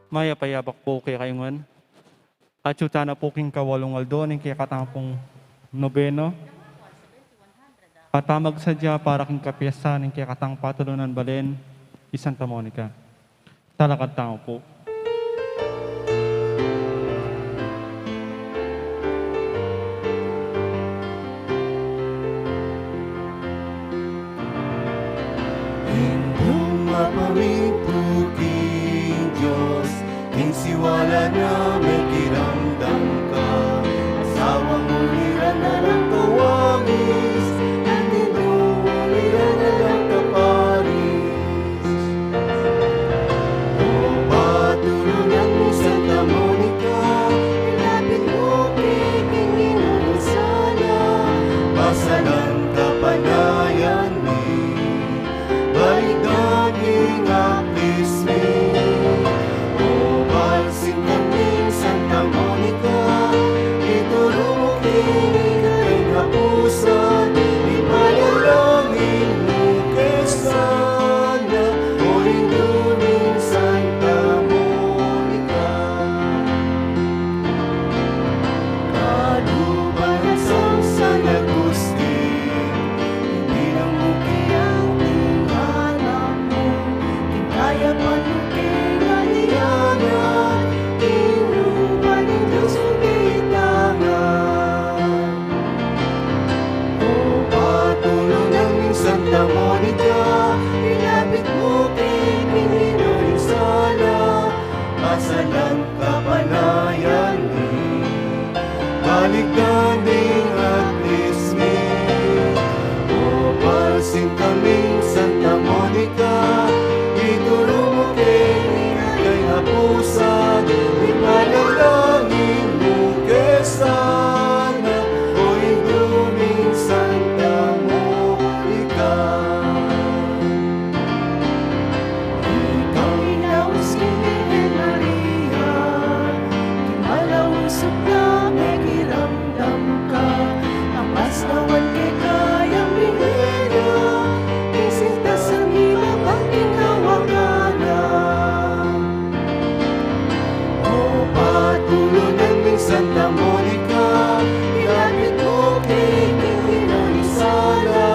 Maya payabak po kay kayungan. At yuta na po king kawalong aldo, ning kaya katangpong nobeno. At pamagsadya para king kapiyasan, ning kaya katang patulunan balen, di Santa Monica. Talakad tao po. Inyong mapamituking Diyos, ing siwala na may kiramdam ka. Asawang uliran na lang kawangis, at inyong uliran na lang kaparis. O patulungan mo Santa Monica, ilapit mo kay Panginoon sana, masalang kapanayan ni baligaging aklismi. O balsing kaming Santa Monica, ituro mo kay kapusan, ipalalangin mo kay sana, o induming Santa Monica. Kalubasan sa nagustin, hindi lang mo kayang tinghalan mo, kaya panukay aliyanan, inuman ng Diyos mong kailangan. O patulungan ng Santa Monica, ilapit mo kay Panginoon sana, masalang kapanayan ni baligtading at lismi. O balsing kaming Santa Monica, ituro mo kay hapusan, ipalalangin mo kay sana, o induming Santa Monica. Ikaw inawas kay Maria, malausap na may kiramdam ka, ang pastawan kay kayang bigera, isinta sa ilang ang kinawakanan. O patulungan ng Santa Monica, ilapit mo kay Panginoon sana,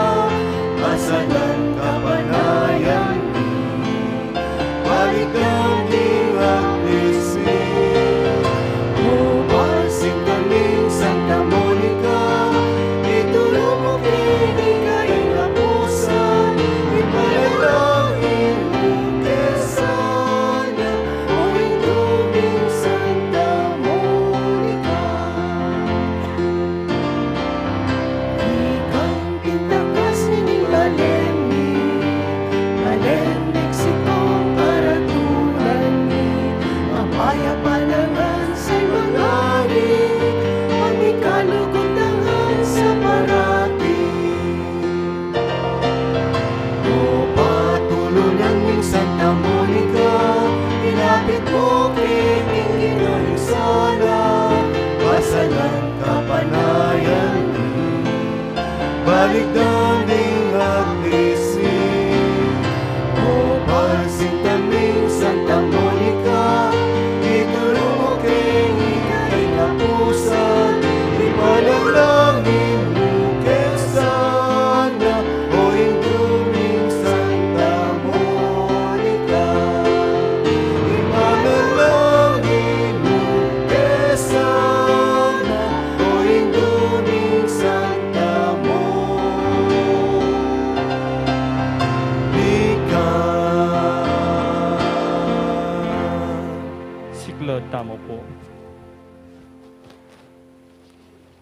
masalang kapanayan ni baligtading aklismi. O balsing kaming Santa Monica, ituro mo kay kapusan, ipalalangin mo kay sana, o induming Santa Monica. Ikang pintakas ni Maleni, Mexico para tulan ni mapaya panangan sa'y mangari, pagikalugutangan sa parati. O patulungan ng Santa Monica, ilapit mo kay Panginoon sana, masalang kapanayan ni baligtading aklismi. O balsing kaming Santa Monica, ituro mo kay kapusan, ipalalangin mo kay sana, o induming Santa Monica. Ipalalangin mo kay sana, o induming Santa Monica. Siklod tamo po.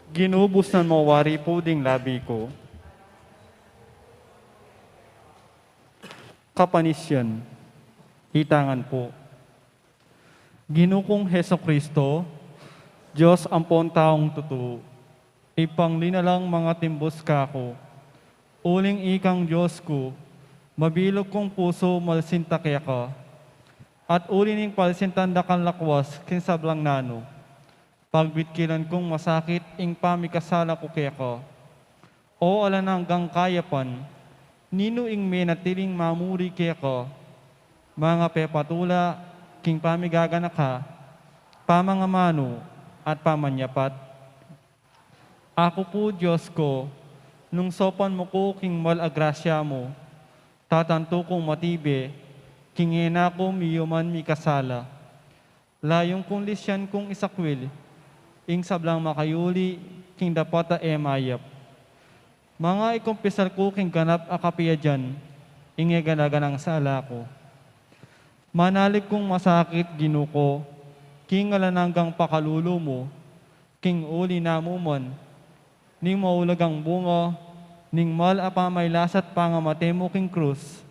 Ginubos na mawari po ding labi ko. Kapanisyan, itangan po. Ginukong Heso Kristo, Diyos ampon taong tutu, ipanglinalang mga timbos kako, uling ikang Diyos ko, mabilog kong puso malsinta kaya ka, at ulining palsintanda kan lakwas kinsablang nano, pagbitkilan kong masakit ing pamikasala ko kaya ka, o alananggang kayapan, nino ing menatiling mamuri kaya ka, mga pepatula, king pamigagana ka, pamangamano at pamanyapat. Ako po, Diyos ko, nung sopan mo ko king malagrasya mo, tatanto kong matibe, king ena ko miyuman mi kasala. Layong kong lisyan kong isakwil, ing sablang makayuli, king dapata emayap. Mga ikumpisal ko king ganap akapiya dyan, ing eganaganang sala ko. Manalig kong masakit ginuko, king alananggang pakalulo mo, king uli na mo man, ning maulagang bunga, ning mal apamay lasat pangamate mo king krus,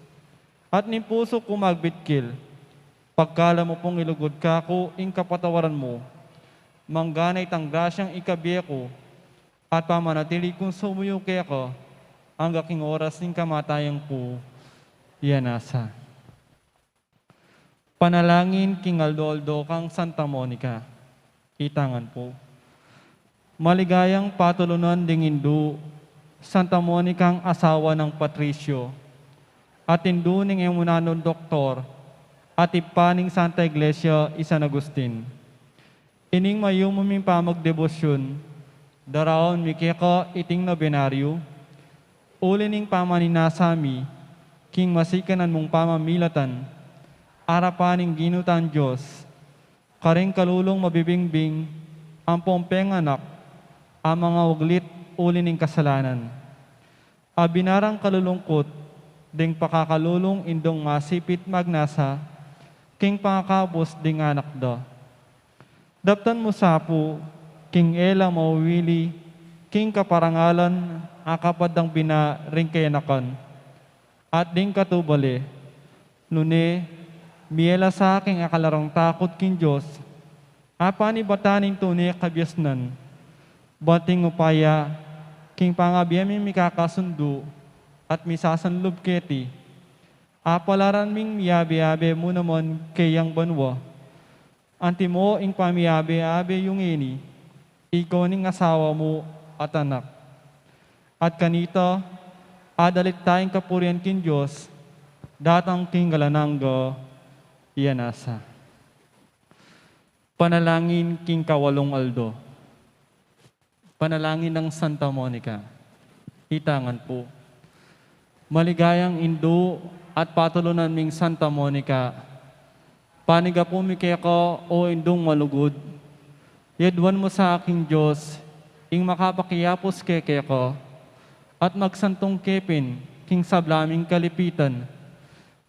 at ning puso ko magbitkil, pagkala mo pong ilugod ka ko, ing kapatawaran mo, mangganay tang grasyang ikabiye ko, at pamanatili kong sumuyo kaya ka, ang aking oras ning kamatayang ko, yanasa. Panalangin king Aldo kang Santa Monica, itangan po. Maligayang patulunan ding Hindu, Santa Monica ang asawa ng Patricio, at Hindu ning emunanon doktor, at ipaning Santa Iglesia San Agustin. Ining mayumuming pamagdebosyon, daraon mikeka iting nobenaryo, uli ning pamaninasami, king masikanan mong pamamilatan, arapaning ginutan Diyos, karing kalulong mabibingbing, ang pompeng anak, ang mga uglit uli ning kasalanan. Abinarang kalulungkot, ding pakakalulong indong masipit magnasa, king pakakabos ding anak da. Daptan mo sapo, king ela mauwili, king kaparangalan, akapadang bina ring kayanakan, at ding katubali, nune, miela sa aking akalarong takot king Diyos, apani bataning tunay kabyasnan, bating upaya, king pangabiyaming mikakasundo, at misasanlub keti, apalaran ming miyabe-abe mo naman kayang banwa, anti mo ing pamiyabe-abe yung ini, ikaw ning asawa mo at anak. At kanito, adalit tayong kapurian king Diyos, datang king galananggo, iyanasa. Panalangin king Kawalong Aldo. Panalangin ng Santa Monica. Itangan po. Maligayang Hindu at patulunan ming Santa Monica, paniga po mikeko o indong malugod, yadwan mo sa aking Diyos, ing makapakiyapos kekeko, at magsantong kepin, king sablaming kalipitan,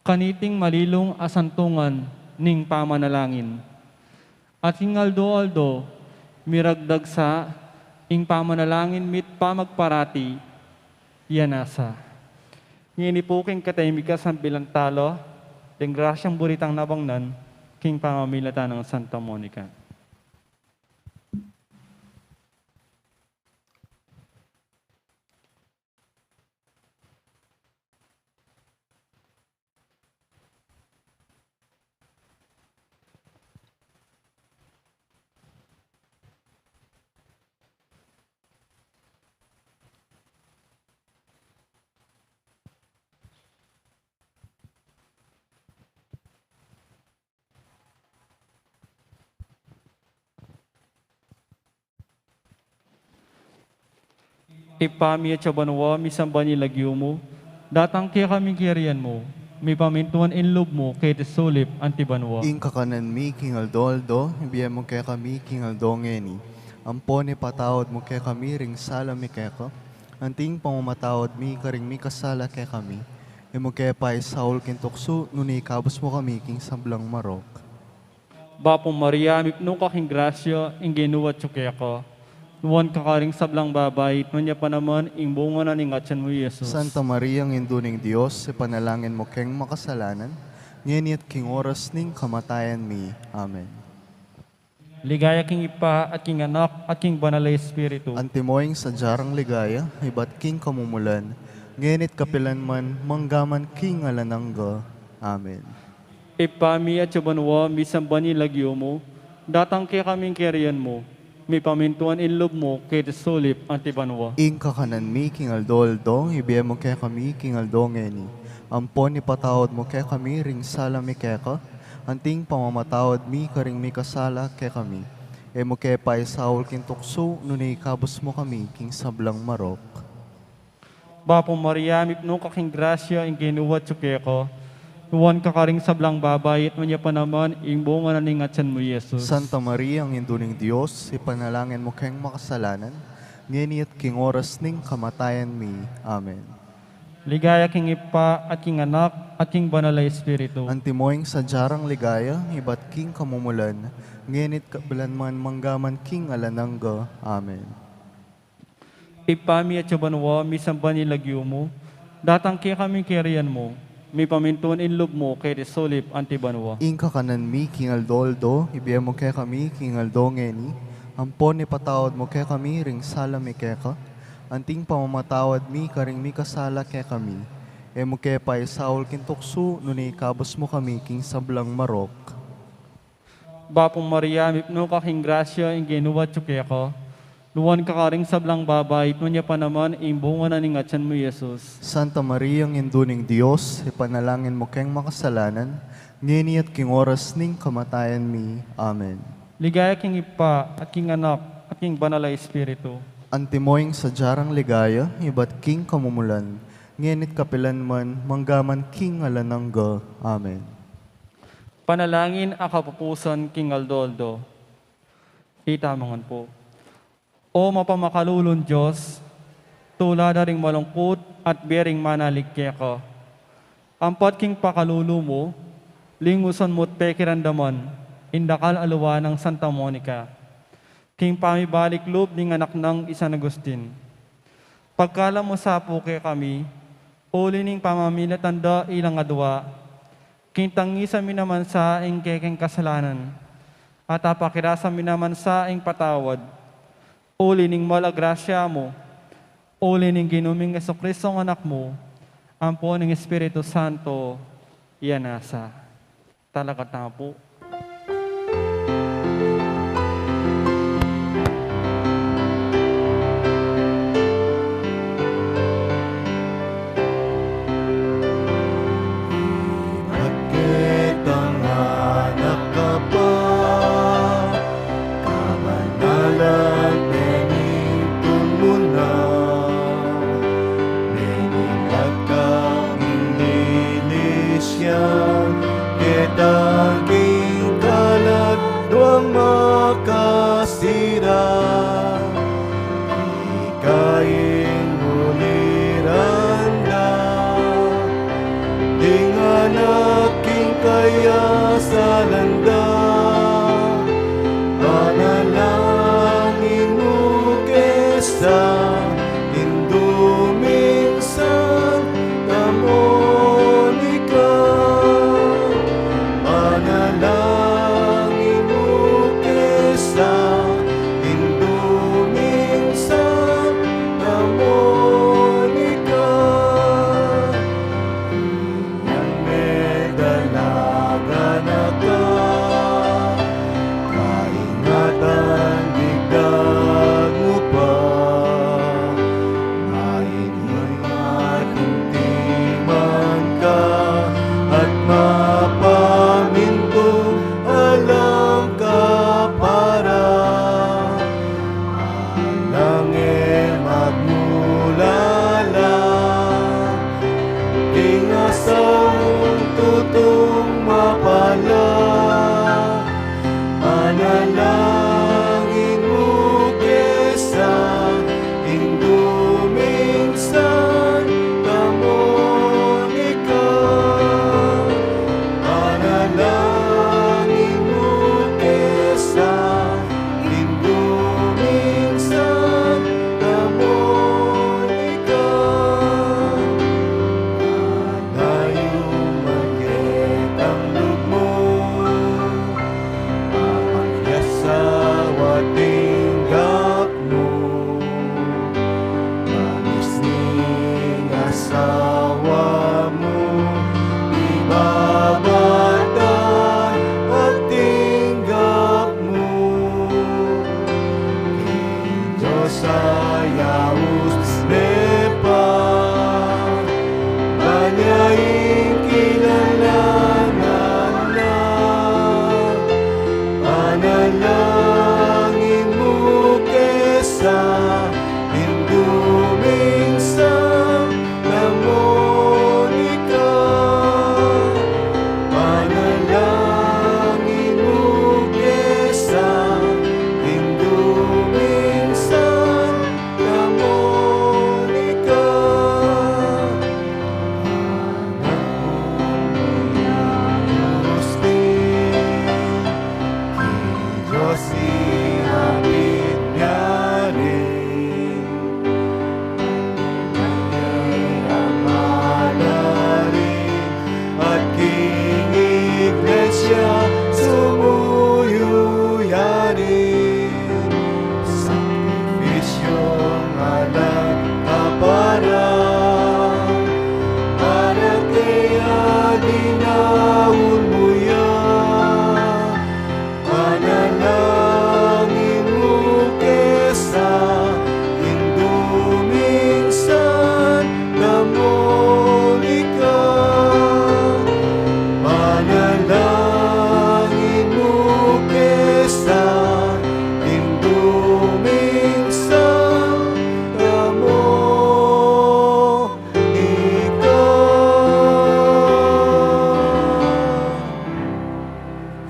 kaniting malilong asantungan, ning pamanalangin. At king Aldo, miragdag sa, ing pamanalangin mit pamagparati, yanasa. Ngini po king katahimika sa bilantalo, ding grasyang buritang nabangnan, king pamamilata ng Santa Monica. Ipami at sabanwa, misamba nilagyo mo, datang kaya kaming kiriyan mo, may pamintuan inlob mo, kay tesulip antibanwa. Ing kakanan mi, King Aldo, ibiya mo kaya kami, King Aldo ngeni. Ampone patawad mo kaya kami, ring sala mi kaya ka. Anting pangumatawad mi, karing mi kasala kaya kami. Imo kaya pa Saul kintukso, nuni kabos mo kami, King Sablang Marok. Bapong Maria, mipno kaking grasya, ing ginuwat kaya ka. Nuwan kakaring sablang babay, nunya pa naman, ing bunga na ningatsan mo, Yesus. Santa Maria, ang induning Diyos, panalangin mo keng makasalanan, ngeni at king oras ning kamatayan mi. Amen. Ligaya king ipa at king anak at king banalay espiritu. Antimoing sa jarang ligaya, ibat king kamumulan, ngenit kapilan man, manggaman king alanangga. Amen. Ipami at sabanwa, misamba nilagyo mo, datang kaya kaming kiriyan mo, may pamintuan inlob mo, kay tesulip antibanwa. Ing kakanan mi, King Aldo, ibiya mo kaya kami, King Aldo ngeni. Ampon ipatawad mo kaya kami, ring sala mi kaya ka. Anting pamamatawad mi karing mi kasala ke kami. Emo ke pay Saul kin tukso nunay kabos mo kami king sablang marok. Bapo Maria, mipno kaking grasya, ing ginuwat ko. Tuwan ka karing sablang babayit mo niya pa naman, ing bunga na ningatsan mo, Jesus. Santa Maria, ang induning Diyos, ipanalangin mo kayong makasalanan, ngayon at king oras ning kamatayan mi. Amen. Ligaya king ipa at king anak at king banal na espiritu. Antimoing sa jarang ligaya, ibat king kamumulan, ngenit kabilan man manggaman king alanangga. Amen. Ipami at sabanwa, misamba nilagyo mo, datang kaya kami kiriyan mo, may pamintun inlob mo kay Resolip antibanwa. Ingka kanan mi king aldoldo, ibiyem mo kaya kami king aldo ngeni, ampon ipatawad mo kaya kami ring sala mi kaya ka, anting pamamatawad mi karing mi kasala kaya kami, emo kaya pay Saul kin tukso, nunay kabos mo kami king sablang marok. Bapong Maria, mipno kaking grasya, ing ginuwat ko. Luwan ka karing sablang babayit mo niya pa naman, ing bunga na ningatsan mo, Jesus. Santa Maria, ang induning Diyos, ipanalangin mo kayong makasalanan, ngini at king oras ning kamatayan mi. Amen. Ligaya king ipa at king anak at king banal na espiritu. Antimoing sa jarang ligaya, ibat king kamumulan, ngenit kapilan man, manggaman king alanangga. Amen. Panalangin ang kapupusan king Aldoldo. Itamangan po. O mapamakalulon Diyos, tula na ring malungkot at bering manaligkya ka. Ampat king pakalulo mo, lingusan mo't pekirandaman, indakal aluwa ng Santa Monica. King pamibalik loob ning anak ng San Agustin. Pagkala mo sa puke kami, uli ning pamamilatanda ilang adwa, king tangisa mi naman sa ing kekeng kasalanan, at apakirasa mi naman sa ing patawad, uli ning malagrasya mo, uli ning ginuming Jesucristo ang anak mo, ampo ng Espiritu Santo, iyan nasa. Talaga na po. Bakit ang anak ka pa? Kamanalan, benitun mo na. Beningkat kang inilisyan, kitaging kalat duwang makasira. Ikaing uliran na, ding anaking kaya sa landa. Panalangin mo kesa induming Santa Monica. Panalangin mo kesa induming Santa Monica. Yang may dalaga na ka,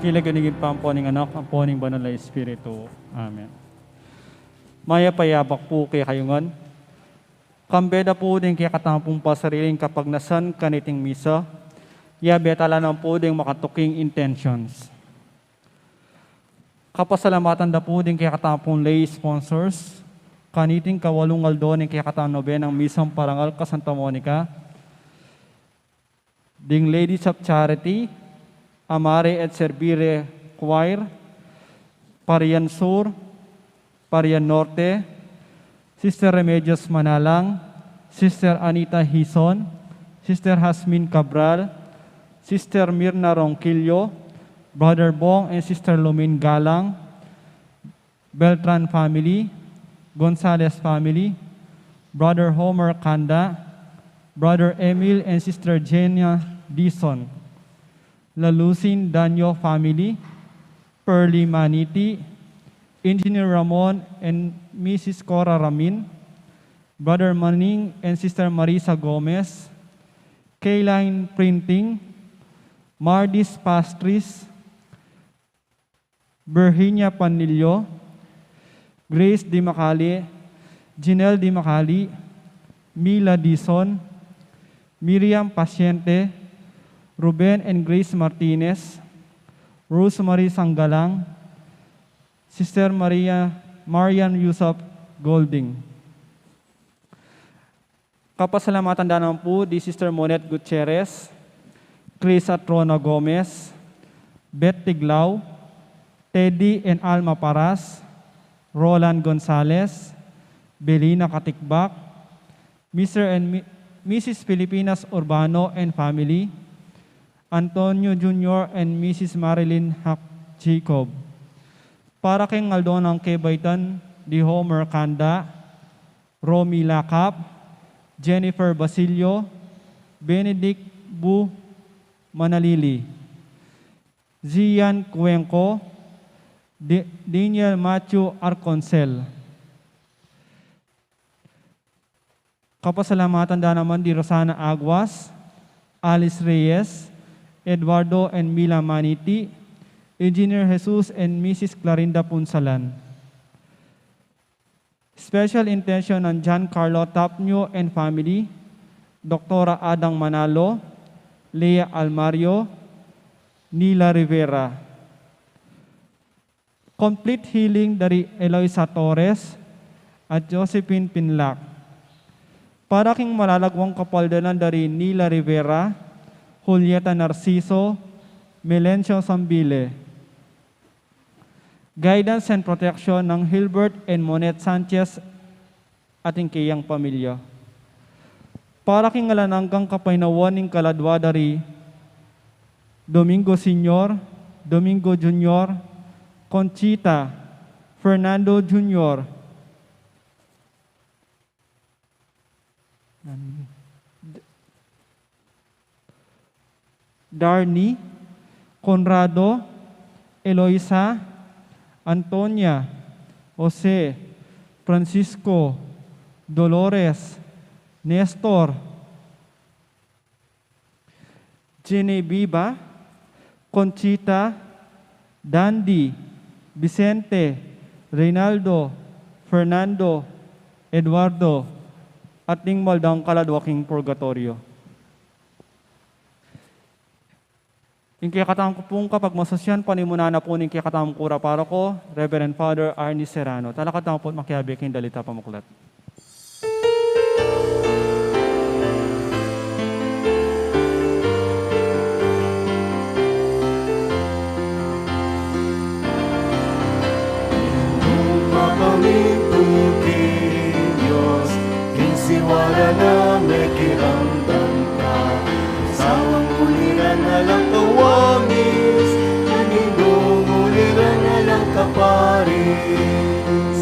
Kinaganigin pa ang poning anak, ang poning banal na Espiritu. Amen. Maya payabak po kay kayungan. Kambeda po din kaya katampong pasariling kapag nasan kaniting misa. Yabetala ng po din makatuking intentions. Kapasalamatan da po din kaya katampong lay sponsors. Kaniting kawalungal doon kaya katanobe ng misang parangal ka Santa Monica. Ding Ladies of Charity, Amare et Servire Choir, Parian Sur, Parian Norte, Sister Remedios Manalang, Sister Anita Hison, Sister Hasmin Cabral, Sister Mirna Ronquillo, Brother Bong and Sister Lumin Galang, Beltran family, Gonzales family, Brother Homer Kanda, Brother Emil and Sister Jenia Dison, Lalusin Danyo family, Pearly Maniti, Engineer Ramon and Mrs. Cora Ramin, Brother Maning and Sister Marisa Gomez, K-Line Printing, Mardis Pastris, Virginia Panilio, Grace Di Macali, Jinelle Di Macali, Mila Dison, Miriam Pasyente, Ruben and Grace Martinez, Rosemary Sanggalang, Sister Marian Yusuf Golding. Kapasalamatan da naman po di Sister Monet Gutierrez, Chris Atrona Gomez, Beth Tiglao, Teddy and Alma Paras, Roland Gonzalez, Belina Katikbak, Mr. and Mrs. Filipinas Urbano and family, Antonio Jr. and Mrs. Marilyn Hack Jacob. Para kay Ngaldon ng Kebaitan, di Homer Kanda, Romy Lakap, Jennifer Basilio, Benedict Bu Manalili, Zian Cuenco, Daniel Matthew Arconcel. Kapasalamatan da naman di Rosana Aguas, Alice Reyes, Eduardo and Mila Maniti, Engineer Jesus and Mrs. Clarinda Punsalan. Special intention ng John Carlo Tapnio and family, Dr. Adang Manalo, Lea Almario, Nila Rivera. Complete healing dari Eloisa Torres at Josephine Pinlac. Para king malalagwang kapaldanan dari Nila Rivera, Julieta Narciso, Melencio Sambile. Guidance and protection ng Hilbert and Monet Sanchez ating kiyang pamilya. Para king ngalananggang kapainawan ng kaladwa dari Domingo Senior, Domingo Junior, Conchita, Fernando Junior, Darny, Conrado, Eloisa, Antonia, Jose, Francisco, Dolores, Nestor, Genevieva, Conchita, Dandy, Vicente, Reynaldo, Fernando, Eduardo, at ning maldang kaladwaking purgatorio. Yung kiyakatam ko pong kapag masasyan, panimuna na po ng kiyakatam kura para ko, Reverend Father Arnie Serrano. Talakatang po makiabik yung dalita pamuklat. Mapamituking Diyos, kinsiwala na may kiramdam ka. Sawang uliran na lang kawangis, nanindong uliran na lang kaparis.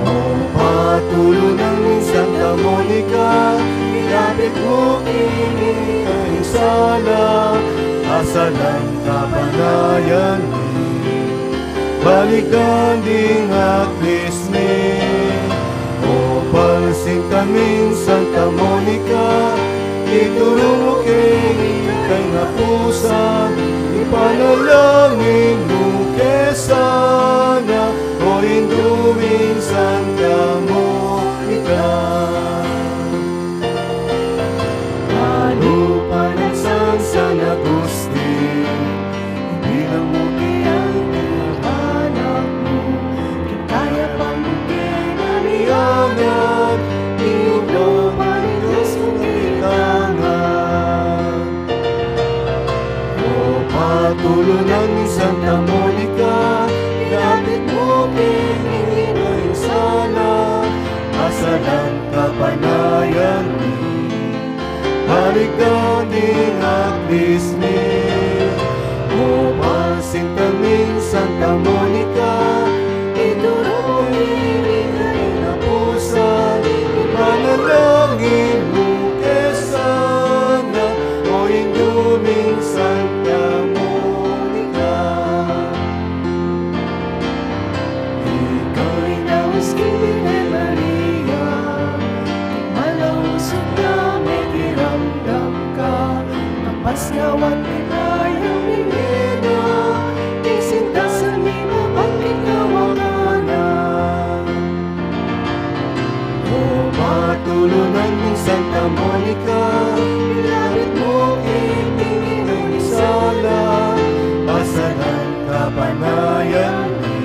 O patulo ng Santa Monica, ilapit mo ini ang sala, asalang kapanayan mo. Balikan ding aklis ni, o palsing kaming Santa Monica, ituro mo kay napusan, Ipanalangin mo kesana, o induming Santa Monica. Panupanan sang San Agustin, ibilang mo kayang anak mo, kaya pamugin ang iyangat, iyong panigas kong kailangan. O patulungan ni Santa Monica, ilapit mo kay Ino'y sala, asalang kapanayan ni Haligdaning at lismin. O pasintaming Santa Monica, ituro ibigay na pusa, ipanalangin mo kesana, o induming Santa Monica. Ika'y nauskin ni Maria, malausog na may kiramdam ka, mapasyawan pinayang nilina, isinta sa lima at ikawanganan. O patulunan mong Santa Monica, ilapit mo itingin ang sala, pasalan kapanayan ni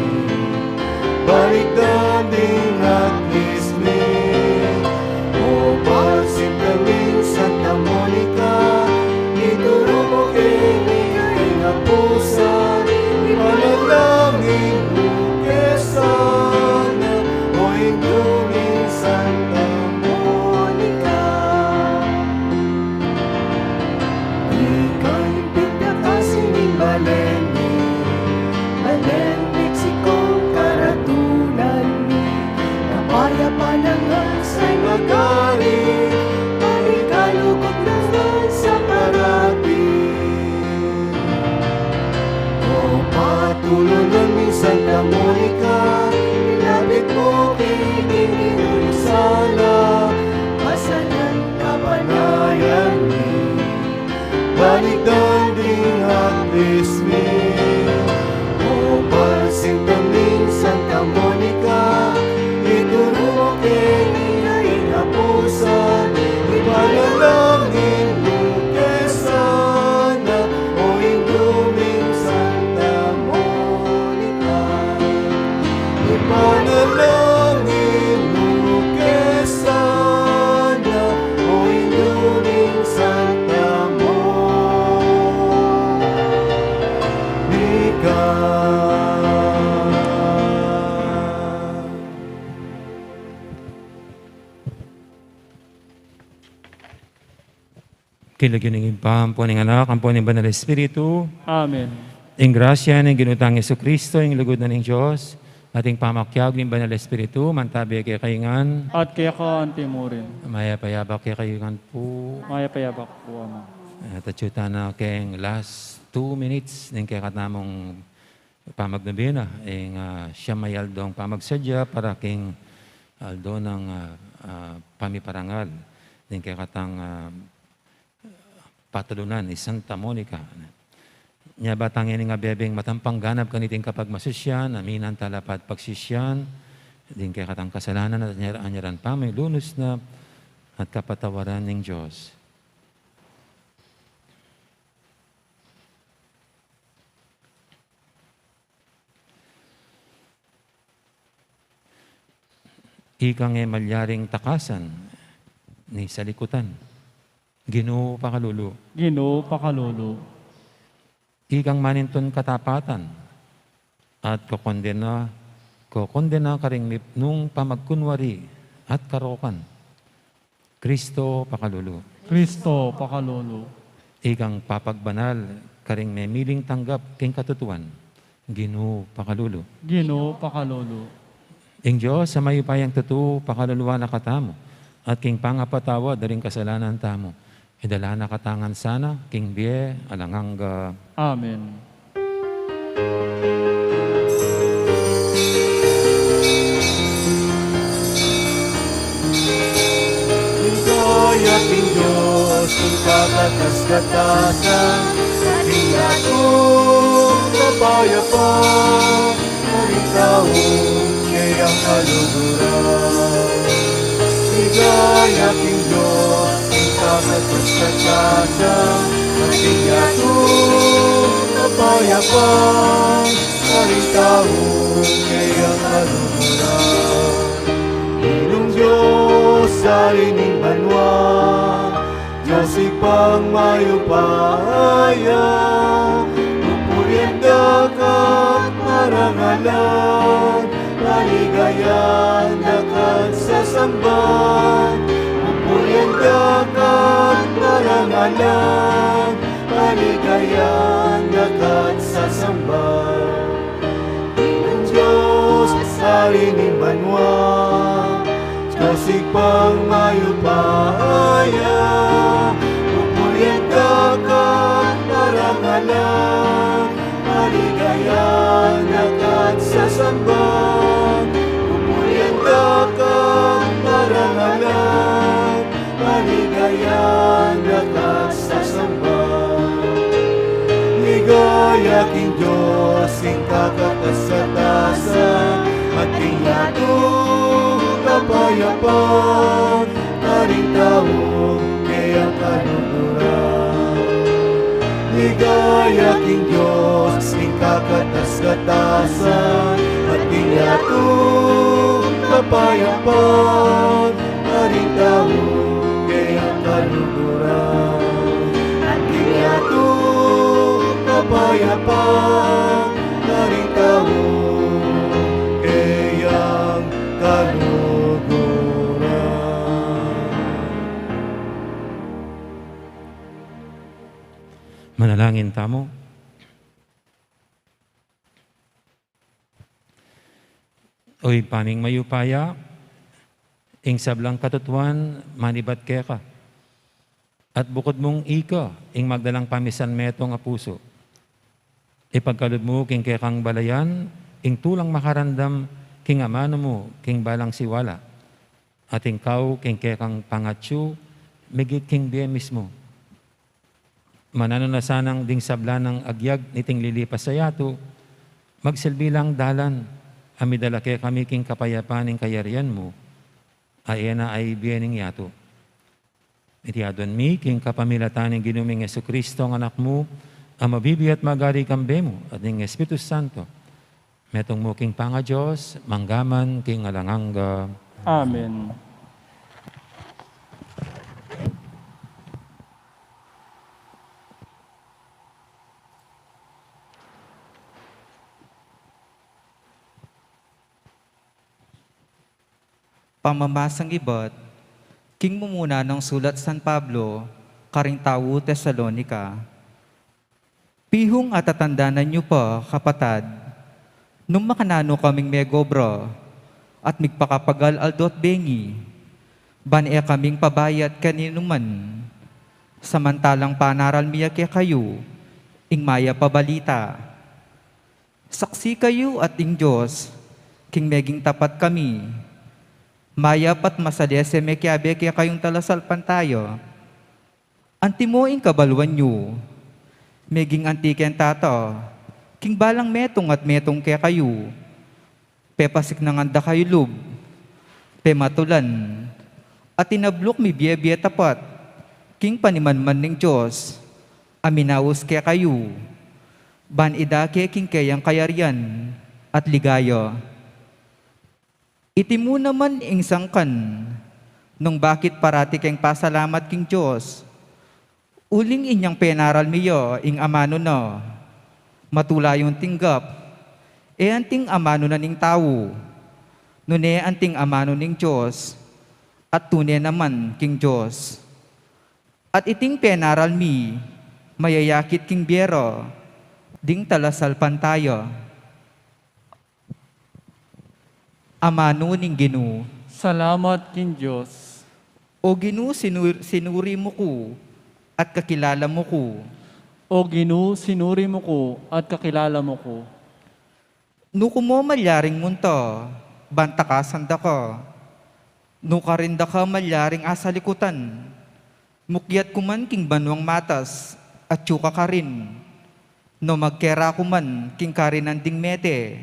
baligdaning at lismin. O pasintaming Santa Monica, ituro mo kay Ligay na pusa, ipanalangin mo kesana, o induming Santa Monica. Ika'y pindakasin Baleni, Balen, Mexico, karatulan ni kapayapan ng hansay magari, panikalugod naman sa parating. O patulungan ni Santa Monica, ilapit mo kay Ino'y sala, pasalan kapanayan ni baligdaning at lismin. O pasintaming Santa Monica, ituro mo kay Ligay na pusa, ipanalangin mo kesana, o induming Santa Monica. Ipanalangin mo kesana, o induming Santa Monica. Kilagyan ng impampo ng anak, ang po ng Banal Espiritu, Amen. ang grasya ng ginutang Yesu Kristo, ang lugod na ng Diyos, ating pamakyag ng Banal Espiritu, mantabi kay kaingan, At kaya ka antimurin, maya payabak kay kaingan po, maya payabak po, Ama. at atyuta na kayong last 2 minutes ng kaya katamong pamagnabina, ang siya mayaldong pamagsadya para king aldo ng pamiparangal, ng kaya katang patulunan ni Santa Monica. Nya batang ini nga bebeng matampang ganap kaniting kapag masusyan, aminan talapat pagsisyan, din kay katang kasalanan at anyaran pa may lunos na at kapatawaran ng Diyos. Ikang malyaring takasan ni salikutan. Ginoo pakalulu. Ginoo pakalulu, Ikang maninton katapatan at kokondena ka ring nung pamagkunwari at karokan. Kristo pakalulu. Kristo pakalulu, Ikang papagbanal ka ring may miling tanggap king katutuan. Ginoo pakalulu. Ginoo pakalulu, Ing Diyos sa mayupayang tutu pakaluluwa na katamo at king pangapatawa daring kasalanan tamo. Idala na katangan sana, king bie, alanganga. Amen. Hingga't Diyos, kung kakatas-katasan, ating yato kapayapa Maritaon kayang kaluguran Ligaya king Diyos King kakataskatasan Ating yato kapayapa Maritaon kayang kaluguran Ilong Diyos sa ining banwa Diyos ipang mayupaya Pupurianda ka marangalan Maligayan dakat sa samban Pupurianda ka marangalan Maligayan dakat sa samban Ilong Diyos sa ining banwa Diyos ipang mayupaya Pupurianda ka marangalan Maligayan dakat sa samban Pupurianda ka marangalan Maligayan dakat sa samban Ligaya king Diyos king kakataskatasan At king yatong kapayapan Karing taong kayang kanunuran Ligaya king Diyos king kakataskatasan At king yatong kapayapan Karing taong kayang kanunuran At king yatong kapayapan Karing taong kayang kaluguran. Manalangin tamo. Oy paming mayupaya, ing sablang katutuan, manibat keka. At bukod mong ika, ing magdalang pamisan meto nga puso. Ipagkalod mo king kekang balayan, ing tulang makarandam, king amano mo, king balang siwala. At ikaw, king kekang pangatsu, migit king biya mismo. Manano na sanang ding sabla ng agyag, niting lilipas sa yato, magsilbi lang dalan, amidala kaya kami king kapayapaning kayarian mo, ayena ay biyaning yato. Itiyadon mi, king kapamilataning ginuming Yesu Kristo ang anak mo, ang mabibi at magari kambe mo, at ning Espiritu Santo, metong mo king panga Diyos, manggaman king alanganga. Amen. Pamamasang ibat, king mumuna ng sulat San Pablo, karing tawo Tesalonika. Pihong at tatandanan niyo pa, kapatad, nung makanano kaming megobra, at migpakapagal aldot bengi, banea kaming pabayat kaninuman, samantalang panaral miya kaya kayo, ing maya pabalita. Saksi kayo at ing Diyos, king meging tapat kami, maya pat masadese mekiabe kaya kayong talasalpan tayo. Antimoing kabaluan nyo, meging antiken tato, king balang metong at metong kaya kayo, pepasik ng anda kayo lub, pematulan, at inablok mi biye tapat, king panimanman ng Diyos, aminawos kaya kayo, ban idake king kayang kayarian, at ligaya. Iti mo naman ing sangkan, nung bakit parati keng pasalamat king Diyos, uling inyang penaral miyo ing amano na, matula yung tinggap, anting amano na ning tao, nune anting amano ning Diyos, at tunay naman king Diyos. At iting penaral mi, mayayakit king biyero, ding talasalpan tayo. Amano ning Ginu, Salamat king Diyos. o Ginu sinuri mo ko, at kakilala mo ko. O Ginu, sinuri mo ko at kakilala mo ko. Nuko mo malyaring munto, bantakasan da ka. Nuka rin da ka malyaring asalikutan. Mukyat kuman king banwang matas, at yuka ka rin. No magkera ko man, king karin ang dingmete,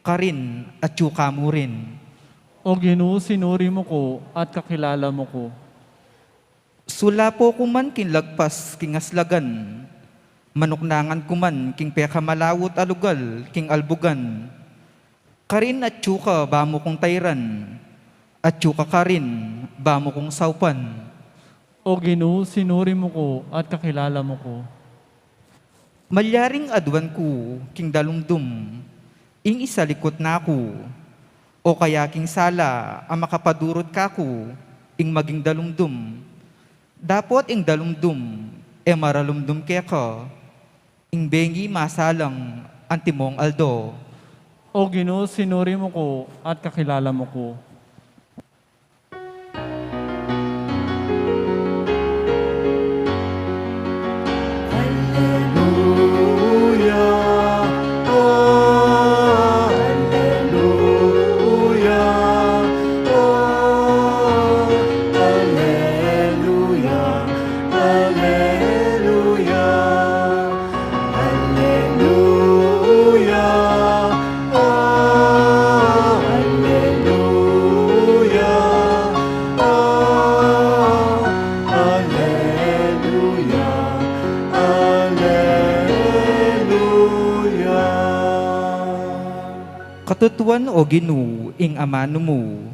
karin at yuka mo rin. O Ginoo, sinuri mo ko at kakilala mo ko. Sula po ko man kinlagpas king aslagan, manuknangan ko man king peka malawot alugal king albugan. Karin at yuka ba mo kong tayran, at yuka karin ba mo kong saupan. O Ginoo, sinuri mo ko at kakilala mo ko. Malyaring adwan ko king dalumdum, ing isalikot na ako, o kaya king sala ang makapadurot ka ko, ing maging dalumdum. Dapot ing dalumdum, e maralumdum kaya ka, ing bengi masalang antimong aldo. O Ginoo, sinuri mo ko at kakilala mo ko. Hallelujah, oh, hallelujah, oh, hallelujah, hallelujah, hallelujah, oh, hallelujah, oh, hallelujah, hallelujah. Katutuan o Ginoo ing amano mo,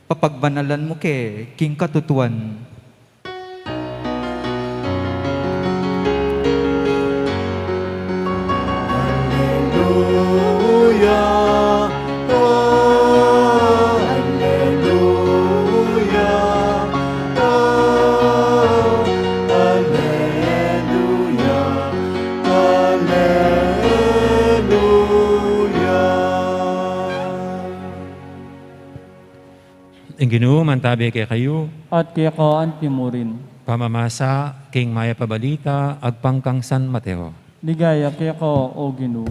papagbanalan mo ke king katutuan. Hallelujah, oh, hallelujah, oh, hallelujah, hallelujah. Ang Ginoo mantabi kay kayo, At kaya ka antimurin. pamamasa king maya pabalita agpangkang San Mateo. Ligaya kaya ka, O Ginoo.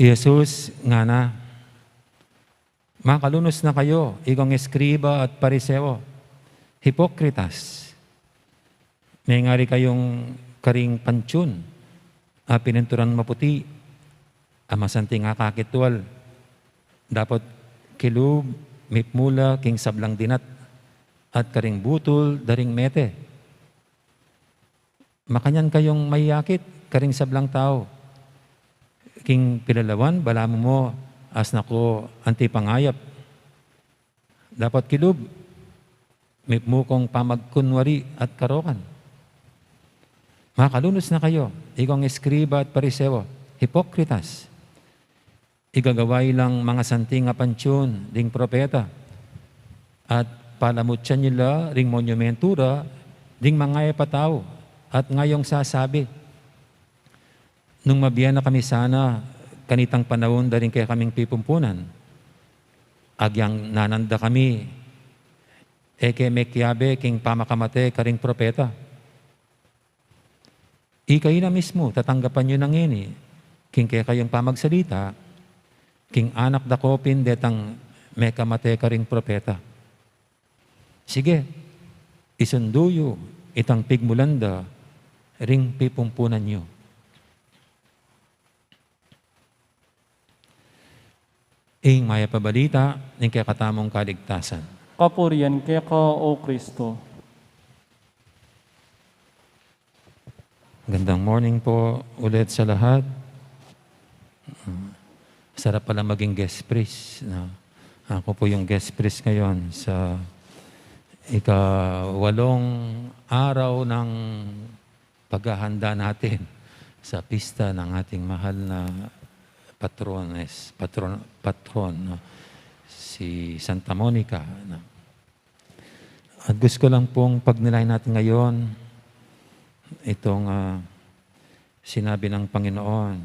Jesus nga na, makalunos na kayo, igong eskriba at pariseo, hipokritas. May ngari kayong karing pansyon, pinenturan maputi, amasanting kakakitwal, dapat kilub, mipmula, king sablang dinat, at karing butol, daring mete. Makanyan kayong mayakit, karing sablang tao, king pilalawan, balamu mo, as nako antipangayap. Dapat kilub, mipmo kong pamagkunwari at karokan. Makalunos na kayo, igong eskriba at pariseo, hipokritas. Igagaway lang mga santing nga pansyon, ding propeta. At palamutyan nila, ring monumentura, ding mga epatao. At ngayong sasabi, nung mabiyan na kami sana, kanitang panahon da rin kaya kaming pipumpunan. Agyang nananda kami, eke mekyabe, king pamakamate, karing propeta. Ikay na mismo, tatanggapan nyo ng ini, king kaya kayong pamagsalita, king anak da kopin, detang mekamate, karing propeta. Sige, isunduyo, itang pigmulanda, ring pipumpunan nyo. Ing maya pabalita, ng kaya katamong kaligtasan. Kapurian kaya ka, O Kristo. Gandang morning po ulit sa lahat. Sarap pala maging guest priest. No? Ako po yung guest priest ngayon sa ika-8 araw ng paghahanda natin sa pista ng ating mahal na patron, no? Si Santa Monica. No? At gusto ko lang pong pagnilayan natin ngayon itong sinabi ng Panginoon.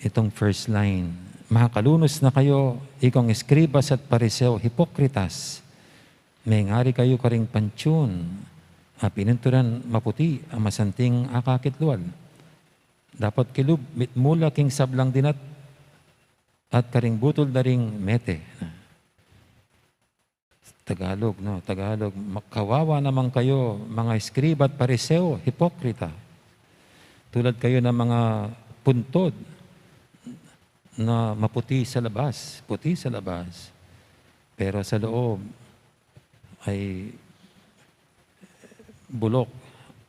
Itong first line, Makakalunos na kayo, ikong eskribas at pariseo, hipokritas. May ngari kayo karing pansyon, pinunturan maputi, ang masanting akakitlual. Dapat kilub, mitmula king sablang dinat, at karing butol daring mete. Tagalog, no? Tagalog. Kawawa naman kayo, mga eskriba at pariseo, hipokrita. Tulad kayo ng mga puntod na maputi sa labas, puti sa labas. Pero sa loob ay bulok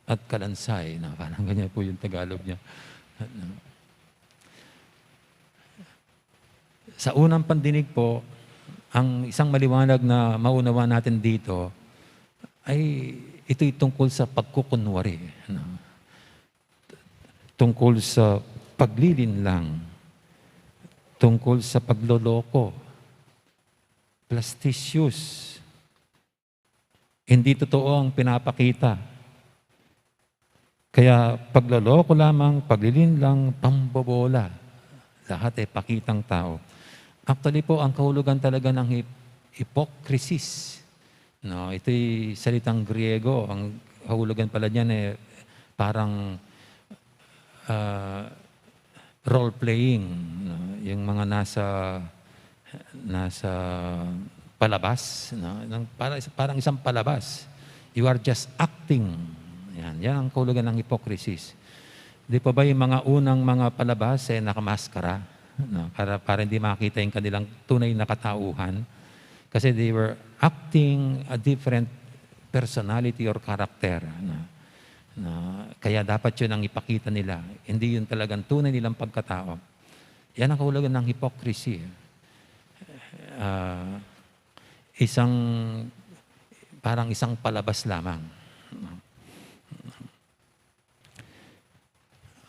at kalansay. Na parang ganyan po yung Tagalog niya. Sa unang pandinig po, ang isang maliwanag na maunawa natin dito ay ito'y tungkol sa pagkukunwari. Tungkol sa paglilinlang. Tungkol sa pagloloko. Plasticious. Hindi totoo ang pinapakita. Kaya pagloloko lamang, paglilinlang, pambobola. Lahat ay pakitang tao. Actually po, ang kahulugan talaga ng hypocrisis. No, ito'y salitang Griego. Ang kahulugan pala niyan parang role-playing. No? Yung mga nasa palabas. No? Parang isang palabas. You are just acting. Yan ang kahulugan ng hypocrisis. Di pa ba yung mga unang mga palabas nakamaskara? No? Para hindi makita yung kanilang tunay na katauhan. Kasi they were acting a different personality or character. Kaya dapat yun ang ipakita nila. Hindi yun talagang tunay nilang pagkatao. Yan ang kahulugan ng hypocrisy. Parang isang palabas lamang.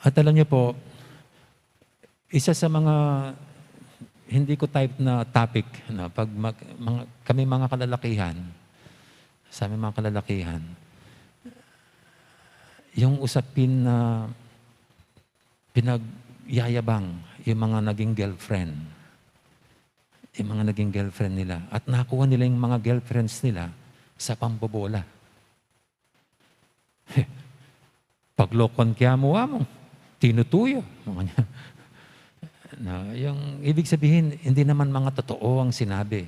At alam niyo po, isa sa mga hindi ko type na topic, pag kami mga kalalakihan, sa aming mga kalalakihan, yung usapin na pinagyayabang yung mga naging girlfriend. Yung mga naging girlfriend nila. At nakuha nila yung mga girlfriends nila sa pambobola. Paglokon kaya mo, tinutuyo. Yung ibig sabihin, hindi naman mga totoo ang sinabi.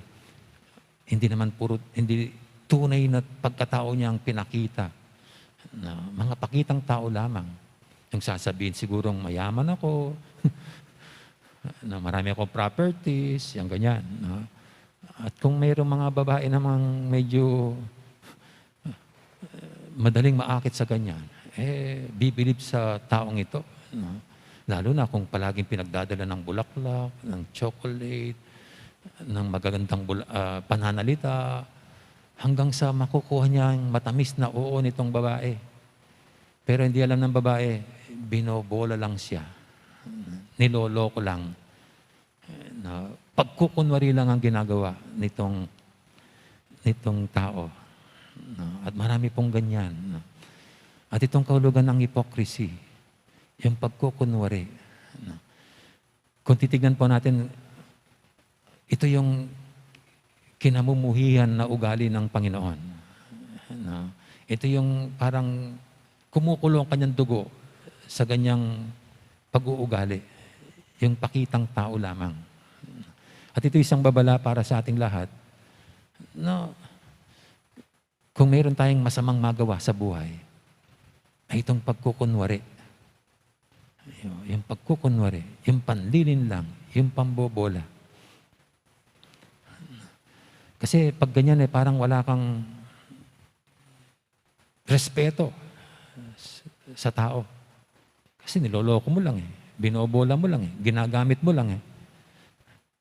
Hindi tunay na pagkatao niya ang pinakita. Mga pakitang tao lamang. Yung sasabihin sigurong mayaman ako, na marami akong properties, yung ganyan. At kung mayroong mga babae namang medyo madaling maakit sa ganyan, bibilib sa taong ito. Lalo na kung palaging pinagdadala ng bulaklak, ng chocolate, ng magagandang pananalita, hanggang sa makukuha niya ang matamis na oo nitong babae. Pero hindi alam ng babae, binobola lang siya. Niloloko lang. Pagkukunwari lang ang ginagawa nitong tao. At marami pong ganyan. At itong kahulugan ng hypocrisy, yung pagkukunwari. Kung titignan po natin, ito yung kinamumuhihan na ugali ng Panginoon. Ito yung parang kumukulong kanyang dugo sa ganyang pag-uugali. Yung pakitang tao lamang. At ito isang babala para sa ating lahat. Kung mayroon tayong masamang magawa sa buhay, ay itong pagkukunwari. Yung pagkukunwari, yung panlilin lang, yung pambobola. Kasi pag ganyan parang wala kang respeto sa tao. Kasi niloloko mo lang binobola mo lang ginagamit mo lang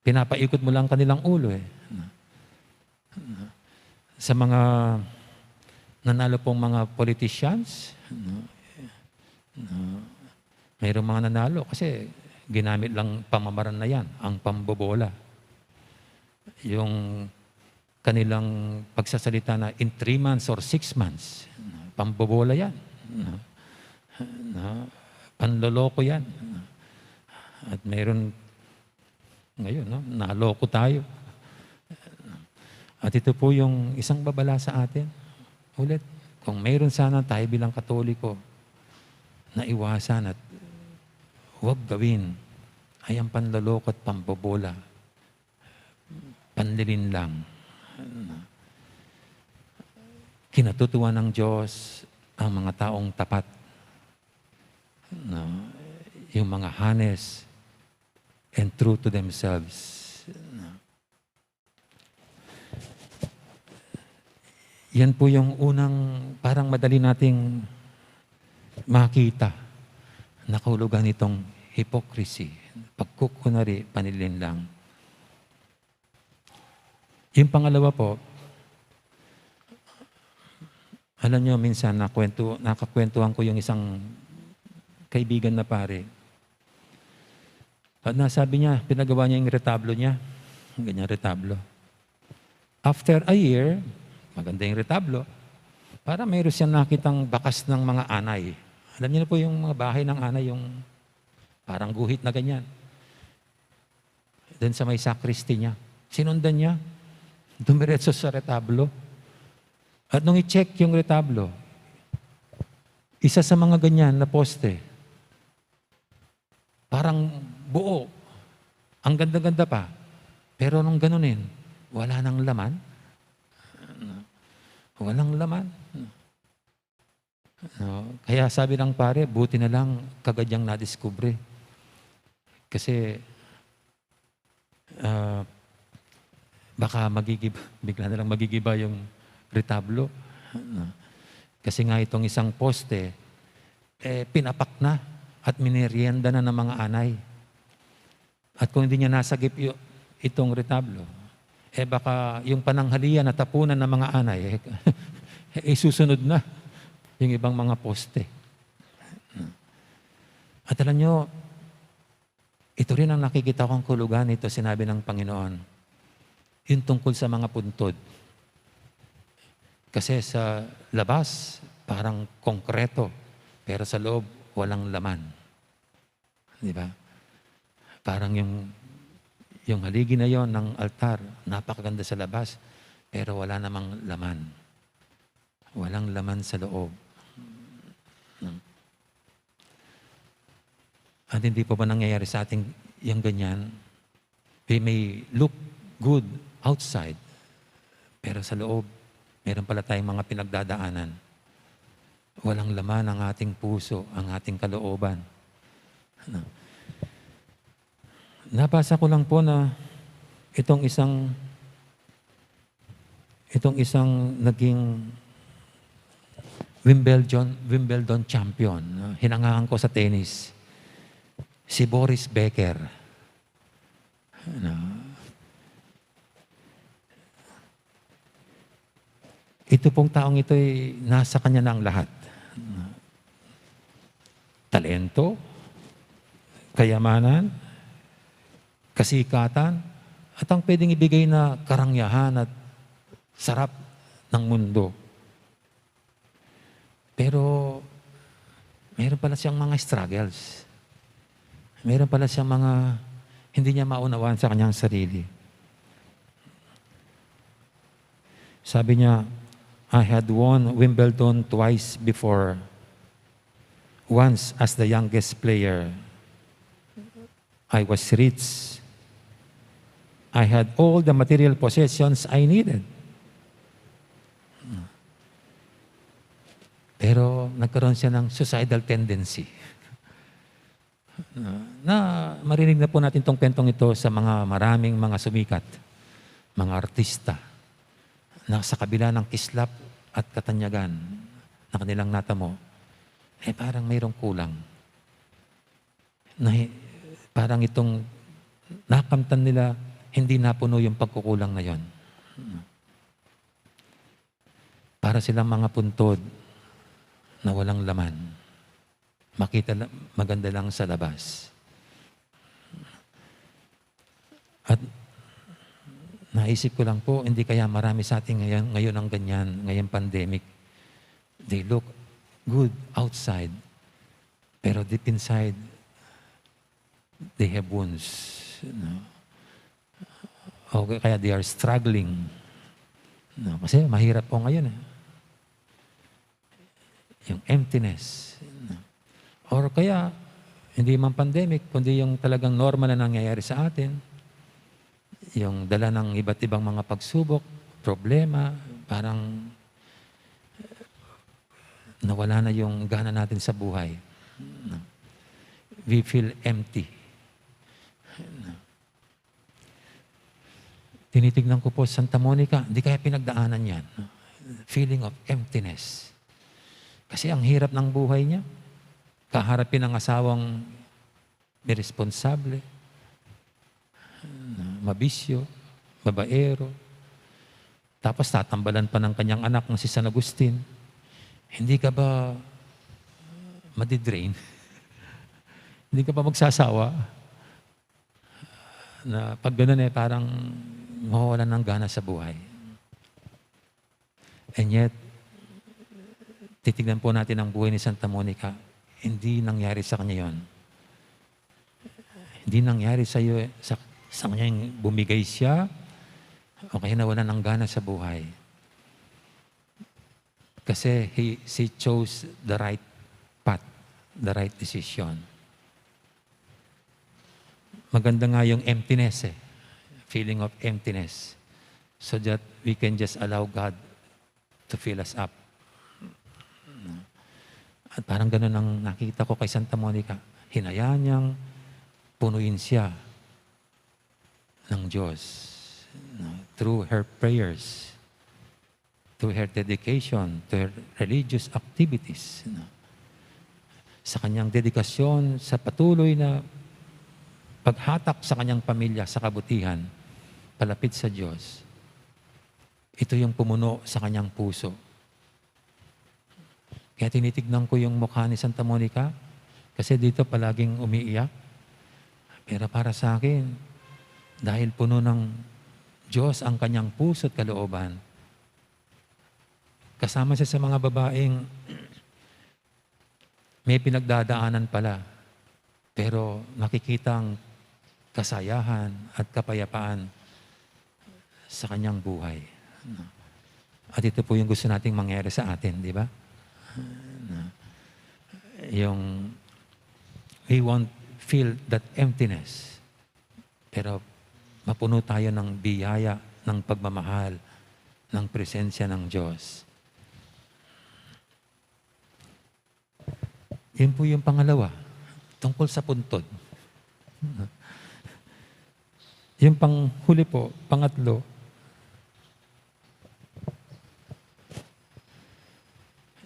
pinapaikot mo lang kanilang ulo Sa mga nanalo pong mga politicians, mayroong mga nanalo kasi ginamit lang pamamaraan na yan, ang pambobola. Yung kanilang pagsasalita na in 3 months or 6 months, pambobola yan. Panloloko yan. At mayroon Ngayon, no? Naloko tayo. At ito po yung isang babala sa atin. Ulit, kung mayroon sana tayo bilang Katoliko na iwasan at huwag gawin ay ang panloloko at pambobola, panlilin lang. Kinatutuwa ng Diyos ang mga taong tapat. Yung mga honest and true to themselves. Yan po yung unang parang madali nating makita na kahulugan nitong hypocrisy, pagkukunwari, panilin lang. Yung pangalawa po, alam nyo, minsan nakakwentuhan ko yung isang kaibigan na pare. At nasabi niya, pinagawa niya yung retablo niya. Ganyan retablo. After a year, maganda yung retablo. Para mayroon siyang nakitang bakas ng mga anay. Alam niyo na po yung mga bahay ng anay, yung parang guhit na ganyan. Doon sa may sacristy niya. Sinundan niya. Dumiretso sa retablo. At nung i-check yung retablo, isa sa mga ganyan na poste, parang buo. Ang ganda-ganda pa. Pero nung ganunin, wala nang laman. Walang laman. Kaya sabi ng pare, buti na lang kagadyang nadiskubre. Kasi baka bigla na lang magigiba yung retablo. Kasi nga itong isang poste, pinapak na at minerienda na ng mga anay. At kung hindi niya nasagip itong retablo, baka yung pananghalian at tapunan ng mga anay, susunod na yung ibang mga poste. At alam nyo, ito rin ang nakikita kong kulugan nito, sinabi ng Panginoon, yung tungkol sa mga puntod. Kasi sa labas, parang konkreto, pero sa loob, walang laman. Di ba? Parang yung haligi na yon ng altar, napakaganda sa labas, pero wala namang laman. Walang laman sa loob. At hindi pa ba nangyayari sa ating yung ganyan? We may look good outside, pero sa loob, meron pala tayong mga pinagdadaanan. Walang laman ang ating puso, ang ating kalooban. Nabasa ko lang po na itong isang naging Wimbledon champion, hinangaan ko sa tennis, si Boris Becker. Ito pong taong ito ay nasa kanya na ang lahat. Talento, kayamanan, kasikatan, at ang pwedeng ibigay na karangyahan at sarap ng mundo. Pero meron pala siyang mga struggles. Meron pala siyang mga hindi niya maunawaan sa kanyang sarili. Sabi niya, I had won Wimbledon twice before. Once as the youngest player. I was rich. I had all the material possessions I needed. Pero nagkaroon siya ng suicidal tendency. Na marinig na po natin itong kwentong ito sa maraming mga sumikat, mga artista, na sa kabila ng kislap at katanyagan na kanilang natamo, parang mayroong kulang. Parang itong nakamtan nila, hindi napuno yung pagkukulang na yon. Para silang mga puntod na walang laman. Maganda lang sa labas. At naisip ko lang po, hindi kaya marami sa atin ngayon ang ganyan, ngayong pandemic. They look good outside, pero deep inside, they have wounds. O kaya they are struggling. No, kasi mahirap po ngayon. Yung emptiness. No. Or kaya, hindi man pandemic, kundi yung talagang normal na nangyayari sa atin. Yung dala ng iba't ibang mga pagsubok, problema, parang nawala na yung gana natin sa buhay. No. We feel empty. No. Tinitignan ko po Santa Monica, hindi kaya pinagdaanan yan. Feeling of emptiness. Kasi ang hirap ng buhay niya. Kaharapin ng asawang irresponsable, mabisyo, babaero. Tapos tatambalan pa ng kanyang anak na si San Agustin. Hindi ka ba madidrain? Hindi ka ba magsasawa? Na pag ganun parang mawawalan ng gana sa buhay. And yet, titignan po natin ang buhay ni Santa Monica. Hindi nangyari sa kanya yon. Hindi nangyari sa iyo, sa kanya yung bumigay siya o kaya nawalan ng gana sa buhay. Kasi she chose the right path, the right decision. Maganda nga yung emptiness feeling of emptiness, so that we can just allow God to fill us up. At parang ganun ang nakita ko kay Santa Monica. Hinayaan niyang punuin siya ng Diyos through her prayers, through her dedication, to her religious activities. Sa kanyang dedikasyon, sa patuloy na paghatak sa kanyang pamilya, sa kabutihan, palapit sa Diyos. Ito yung pumuno sa kanyang puso. Kaya tinitignan ko yung mukha ni Santa Monica kasi dito palaging umiiyak. Pero para sa akin, dahil puno ng Diyos ang kanyang puso at kalooban, kasama siya sa mga babaeng may pinagdadaanan pala, pero nakikita ang kasayahan at kapayapaan sa kanyang buhay. At ito po yung gusto nating mangyari sa atin, di ba? Yung we won't feel that emptiness, pero mapuno tayo ng biyaya, ng pagmamahal, ng presensya ng Diyos. Yun po yung pangalawa, tungkol sa puntod. Yung panghuli po, pangatlo,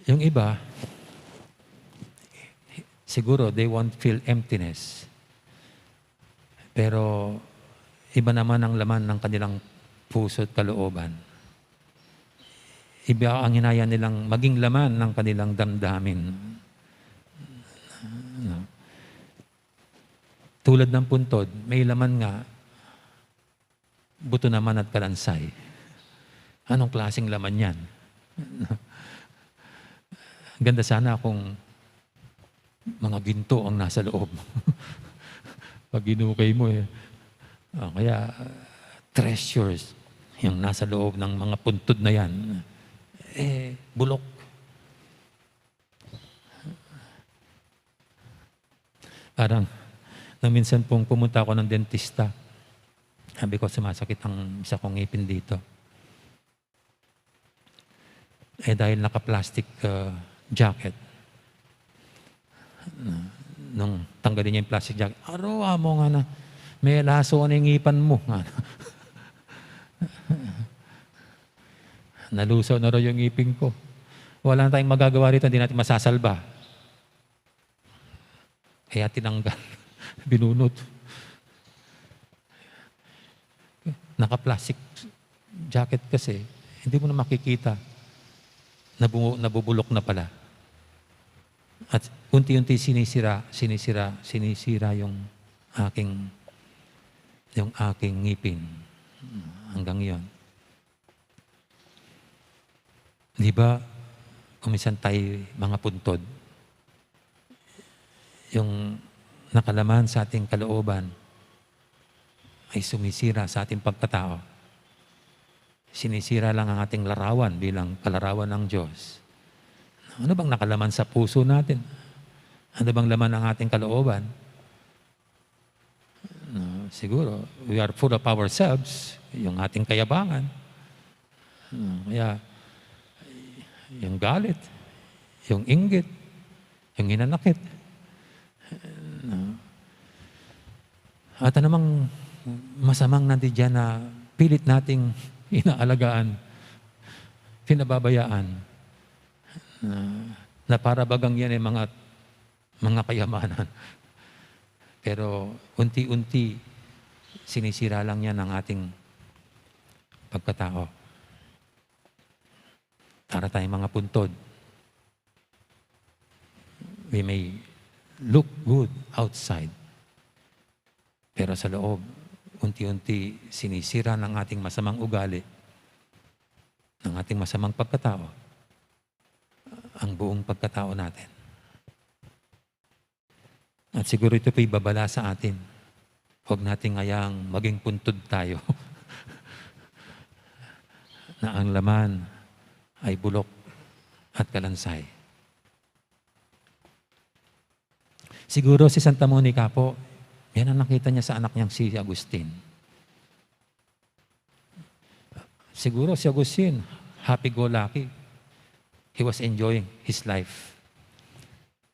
yung iba, siguro they won't feel emptiness. Pero iba naman ang laman ng kanilang puso at kalooban. Iba ang hinaya nilang maging laman ng kanilang damdamin. Tulad ng puntod, may laman nga, buto naman at kalansay. Anong klaseng laman yan? Ganda sana kung mga ginto ang nasa loob. Pag ginukay mo kaya treasures yung nasa loob ng mga puntod na yan. Bulok. Parang, nang minsan pong pumunta ako ng dentista, sabi ko, sumasakit ang isa kong ngipin dito. Dahil naka-plastic jacket, nung tanggalin niya yung plastic jacket, araw mo nga na, may laso na yung ngipan mo. Nalusaw na raw yung ngipin ko. Wala na tayong magagawa rito, hindi natin masasalba. Kaya tinanggal, binunot. Naka-plastic jacket kasi, hindi mo na makikita. Nabubulok na pala. At unti-unti sinisira yung aking ngipin. Hanggang yon. Di ba, kumisan tayo mga puntod, yung nakalaman sa ating kalooban ay sumisira sa ating pagkatao. Sinisira lang ang ating larawan bilang kalarawan ng Diyos. Ano bang nakalaman sa puso natin? Ano bang laman ng ating kalooban? Siguro, we are full of ourselves, yung ating kayabangan. Kaya, yung galit, yung inggit, yung hinanakit. At anumang masamang nandiyan na pilit nating inaalagaan, pinababayaan, na para bagang yan ay mga kayamanan. Pero unti-unti, sinisira lang yan ang ating pagkatao. Para tayong mga puntod. We may look good outside, pero sa loob, unti-unti sinisira ng ating masamang ugali, ng ating masamang pagkatao, ang buong pagkatao natin. At siguro ito po'y babala sa atin. Huwag nating ngayang maging puntod tayo. Na ang laman ay bulok at kalansay. Siguro si Santa Monica po, yan ang nakita niya sa anak niyang si Agustin. Siguro si Agustin, happy-go-lucky. He was enjoying his life.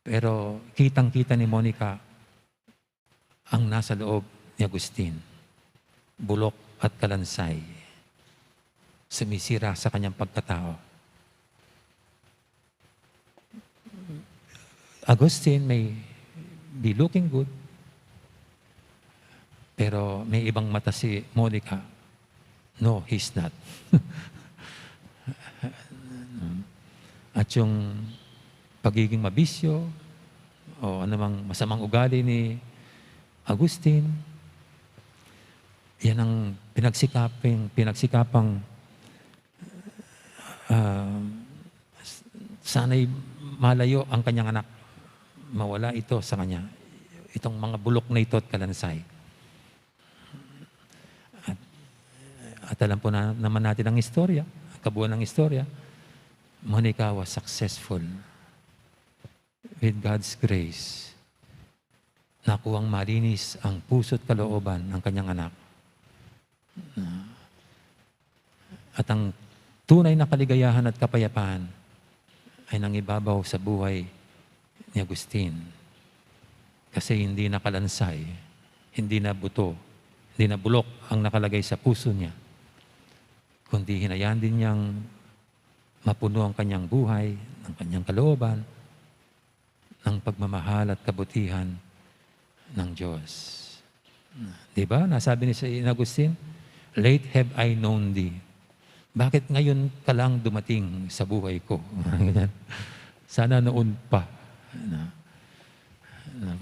Pero kitang-kita ni Monica ang nasa loob ni Agustin. Bulok at kalansay. Sumisira sa kanyang pagkatao. Agustin may be looking good, pero may ibang mata si Monica. No, he's not. At yung pagiging mabisyo o anumang masamang ugali ni Agustin, yan ang pinagsikapang sana'y malayo ang kanyang anak. Mawala ito sa kanya. Itong mga bulok na ito at kalansay. At alam po naman natin ang istorya, kabuuan ng istorya. Monica was successful with God's grace. Nakuhang malinis ang puso't kalooban ng kanyang anak. At ang tunay na kaligayahan at kapayapaan ay nangibabaw sa buhay ni Agustin. Kasi hindi nakalansay, hindi na buto, hindi na bulok ang nakalagay sa puso niya, kundi hinayaan din niyang mapuno ang kanyang buhay, ng kanyang kalooban, ng pagmamahal at kabutihan ng Diyos. Diba? Nasabi ni Saint Agustin, late have I known thee. Bakit ngayon ka lang dumating sa buhay ko? Sana noon pa.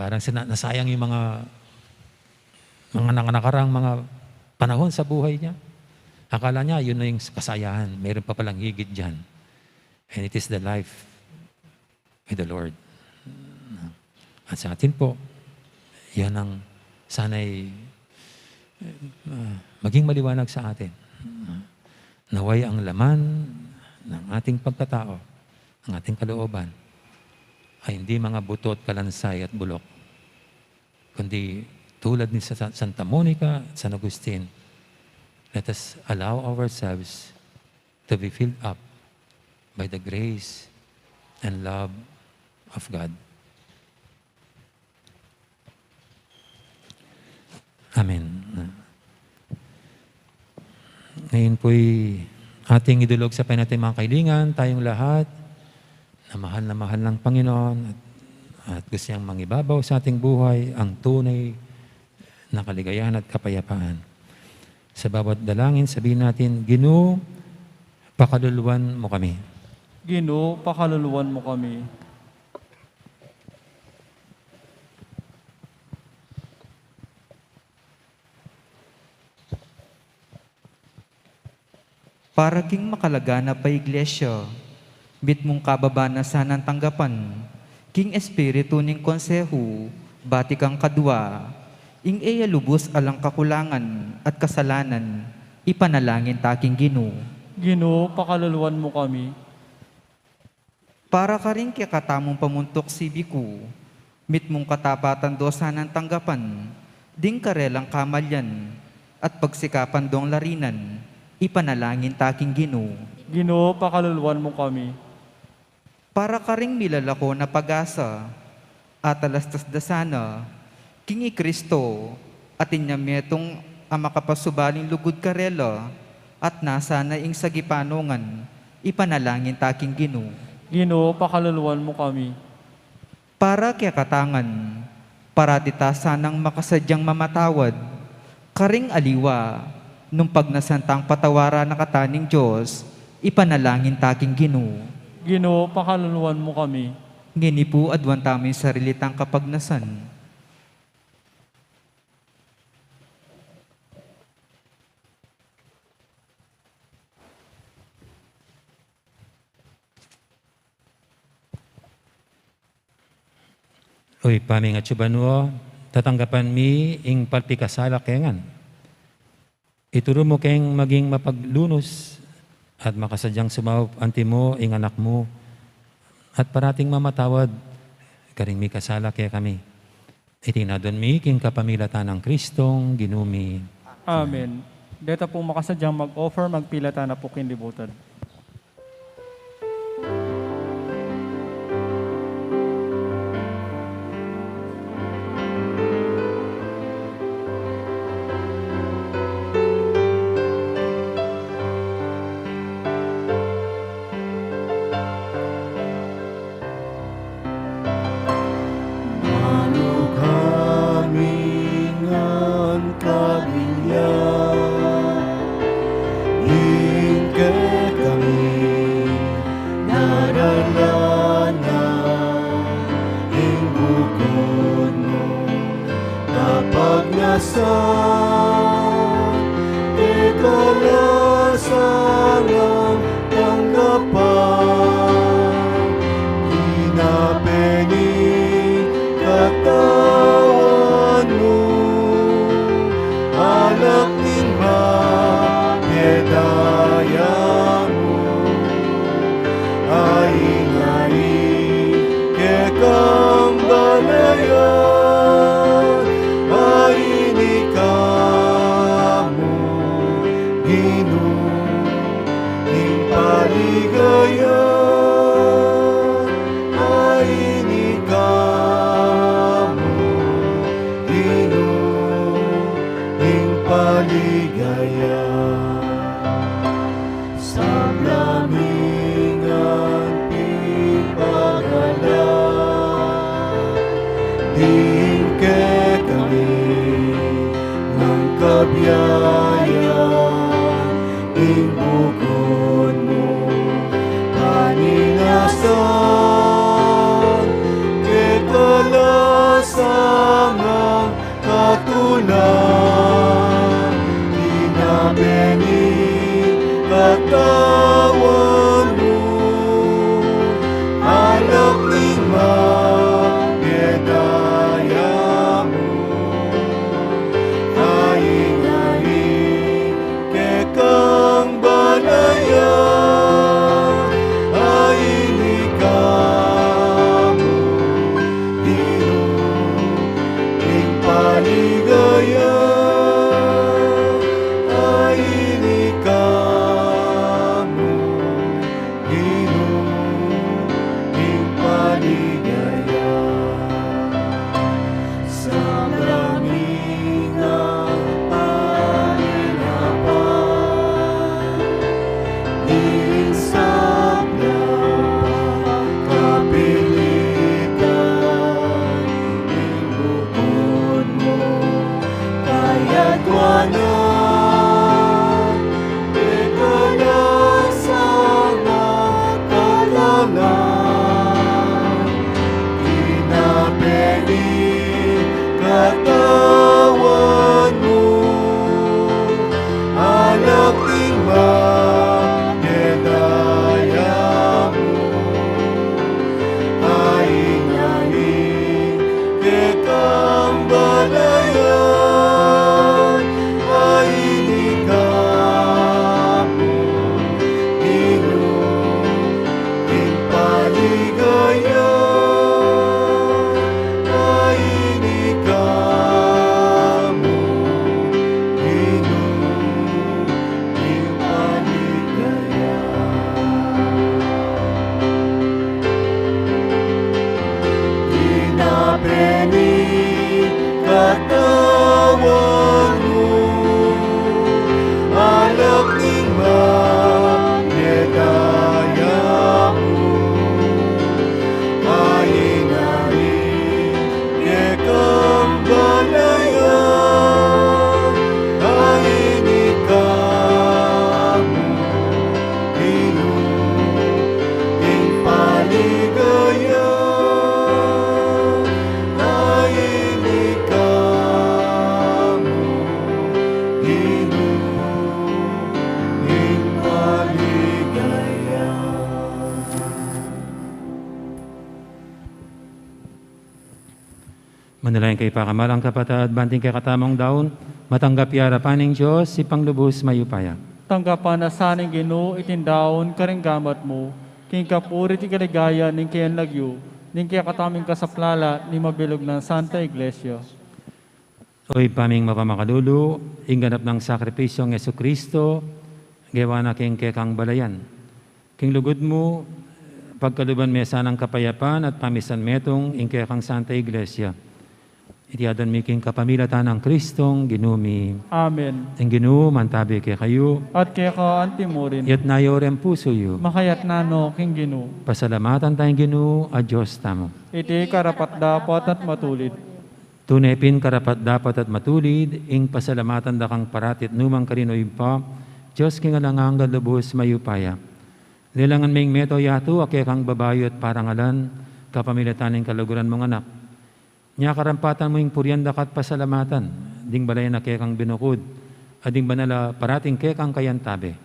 Parang nasayang yung mga nakarang mga panahon sa buhay niya. Akala niya, yun na yung kasayahan. Mayroon pa palang higit dyan. And it is the life with the Lord. At sa atin po, yan ang sana'y maging maliwanag sa atin. Naway ang laman ng ating pagkatao, ng ating kalooban, ay hindi mga buto at kalansay at bulok, kundi tulad ni Santa Monica at San Agustin, let us allow ourselves to be filled up by the grace and love of God. Amen. Ngayon po'y ating idulog sa nating mga kailingan, tayong lahat, na mahal ng Panginoon at gusto niyang mangibabaw sa ating buhay ang tunay na kaligayahan at kapayapaan. Sa bawat dalangin, sabihin natin, Ginoo, pakaluluwan mo kami. Ginoo, pakaluluwan mo kami. Para king makalagana pa iglesia, bit mong kababa na sanang tanggapan, king espiritu ning konsehu, bati kang kadwa, ing eya lubos alang kakulangan at kasalanan, ipanalangin taking Ginoo. Ginoo, pakaluluwan mo kami. Para ka rin kaya katamong pamuntok si Biku, mit mong katapatan dosa ng tanggapan, ding karelang kamalyan, at pagsikapan dong larinan, ipanalangin taking Ginoo. Ginoo, pakaluluwan mo kami. Para ka ring milalako na pag-asa, at alastas dasana, kingi Kristo, at inyametong ang makapasubaling lugod karela, at nasa na ing sagipanungan, ipanalangin taking Ginoo. Ginoo, pakaluluwan mo kami. Para kaya katangan, para dita sanang makasadyang mamatawad, karing aliwa, nung pagnasantang patawara na kataning Diyos, ipanalangin taking Ginoo. Ginoo, pakaluluwan mo kami. Ngini po adwan tamin sarilitang kapagnasan. Uy, paming at subanuo, tatanggapan mi ing palpikasala kengan. Ituro mo keng maging mapaglunos at makasadyang sumawap anti mo ing anak mo at parating mamatawad karing mi kasala kaya kami. Itinadon mi king kapamilatan ng Kristong ginumi. Amen. Deta pong makasadyang mag-offer, magpilata na po kinlibutan. Manugamingan kabilyan, hingga kami naralanan, ing bukod mo kapag nasan, ikalasangang tanggapan, inapening katawan mo, alak ning mapedaya mo, aing-aing kekang balayan, aini kamo, Ginoo, ing paligayan, aini kamo, Ginoo, ing paligayan. Sa lamingan pipagalan, dingke kami ng kabiyayan, ing bukod mo kaninasan, kekalasangang katulang, inabening katawan mo, alak ning mapedaya mo, aing-aing kekang balayan, aini kamo, Ginoo, ing paligayan, aini kamo, Ginoo, ing paligayan. Sa lamingang panginapan, ing sablang kapilitan, ing bukod mo kayatwanan, ikalasang kalalang, inapening katawan mo, alak ning mapedaya mo, aing-aing kekang balayan, paligaya, kaini kamo, inuming paligaya. Tinapeni katawan mo, alak ning magdedaya mo, ayinari kekang balayan, ayini kamo, inuming paligaya. Manalangin kay pakamalang kapatid, banting kay katamang daon, matanggap yarapan ng Diyos, si panglubos mayupaya. Tanggapan na saning Ginoo itindaon karing gamat mo, king kapuri ti kaligaya ning kayan lagyo, ning kaya kataming kasaplala ni mabilog ng Santa Iglesia. Oy paming mapamakalulu, ingganap ng sakripisyong Yesu Kristo, gawa na king kekang balayan. King lugod mo, pagkaluban mesa ng kapayapan at pamisan metong ing kekang Santa Iglesia. Itiadon mi king kapamilatan ng Kristong ginumi. Amen. Ang Ginoo mantabi kay kayo, At kaya ka antimurin, yat nayorem puso yu. makayat nano king Ginoo. Pasalamatan tayong Ginoo, a Diyos tamo. Iti karapat dapat at matulid. Tunepin karapat dapat at matulid, ing pasalamatan da kang paratit numang karinoy pa, Diyos king alangang galubos mayupaya. Nilangan ming meto yato, ake kang babayo at parangalan, kapamilatan ng kaluguran mong anak. Nya karampatan mo yung puryanda kat pasalamatan, ding balay na kekang binukod, ading banala parating kekang kayantabe.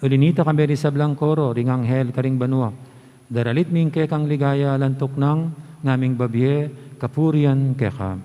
Ulinita kami rin sa Blancoro, ring anghel karing banwa, daralit ming kekang ligaya lantok ng ngaming babye, kapurian keka.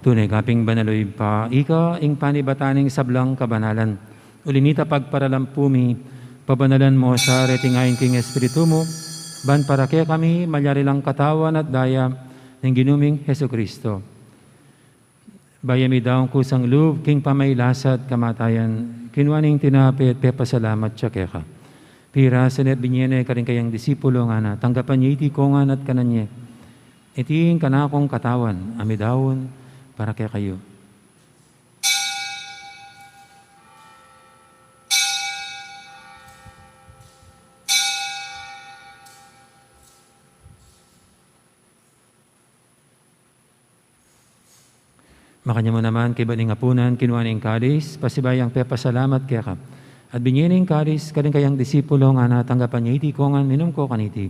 Tunay kaping banaloy pa, ika ing panibataning sablang kabanalan. Ulinita pagparalampumi, pabanalan mo sa retingayin king Espiritu mo, ban para kaya kami malyari lang katawan at daya ng ginuming Heso Kristo. Bayami daw kusang loob, king pamaylasat kamatayan, kinwaning tinapit, pepasalamat siya keka. Pira sanet binyene karing kayang disipulo nga na, tanggapan niya iti kongan at kananye. Iting kanakong katawan, amidawon, para kaya kayo. Makanya mo naman kay baning apunan, kinuha ng kalis, pasibayang pepasalamat kaya ka. At binyening kalis, kaling kayang disipulo nga natanggapan niya iti kongan, minum ko kaniti.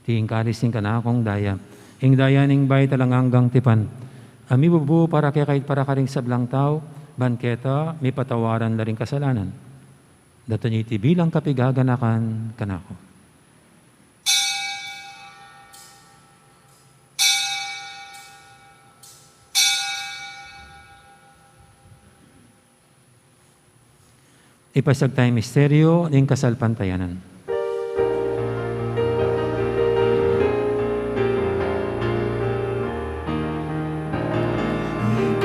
Tiing kalis ng kanakong daya. Ing daya ning bay talang hanggang tipan. Ami bubu para kay kahit para karing sablang tao, banketa, may patawaran na rin kasalanan. Dato niya iti bilang kapigaganakan kanako. Ipasag tayo misteryo ng kasalpantayanan.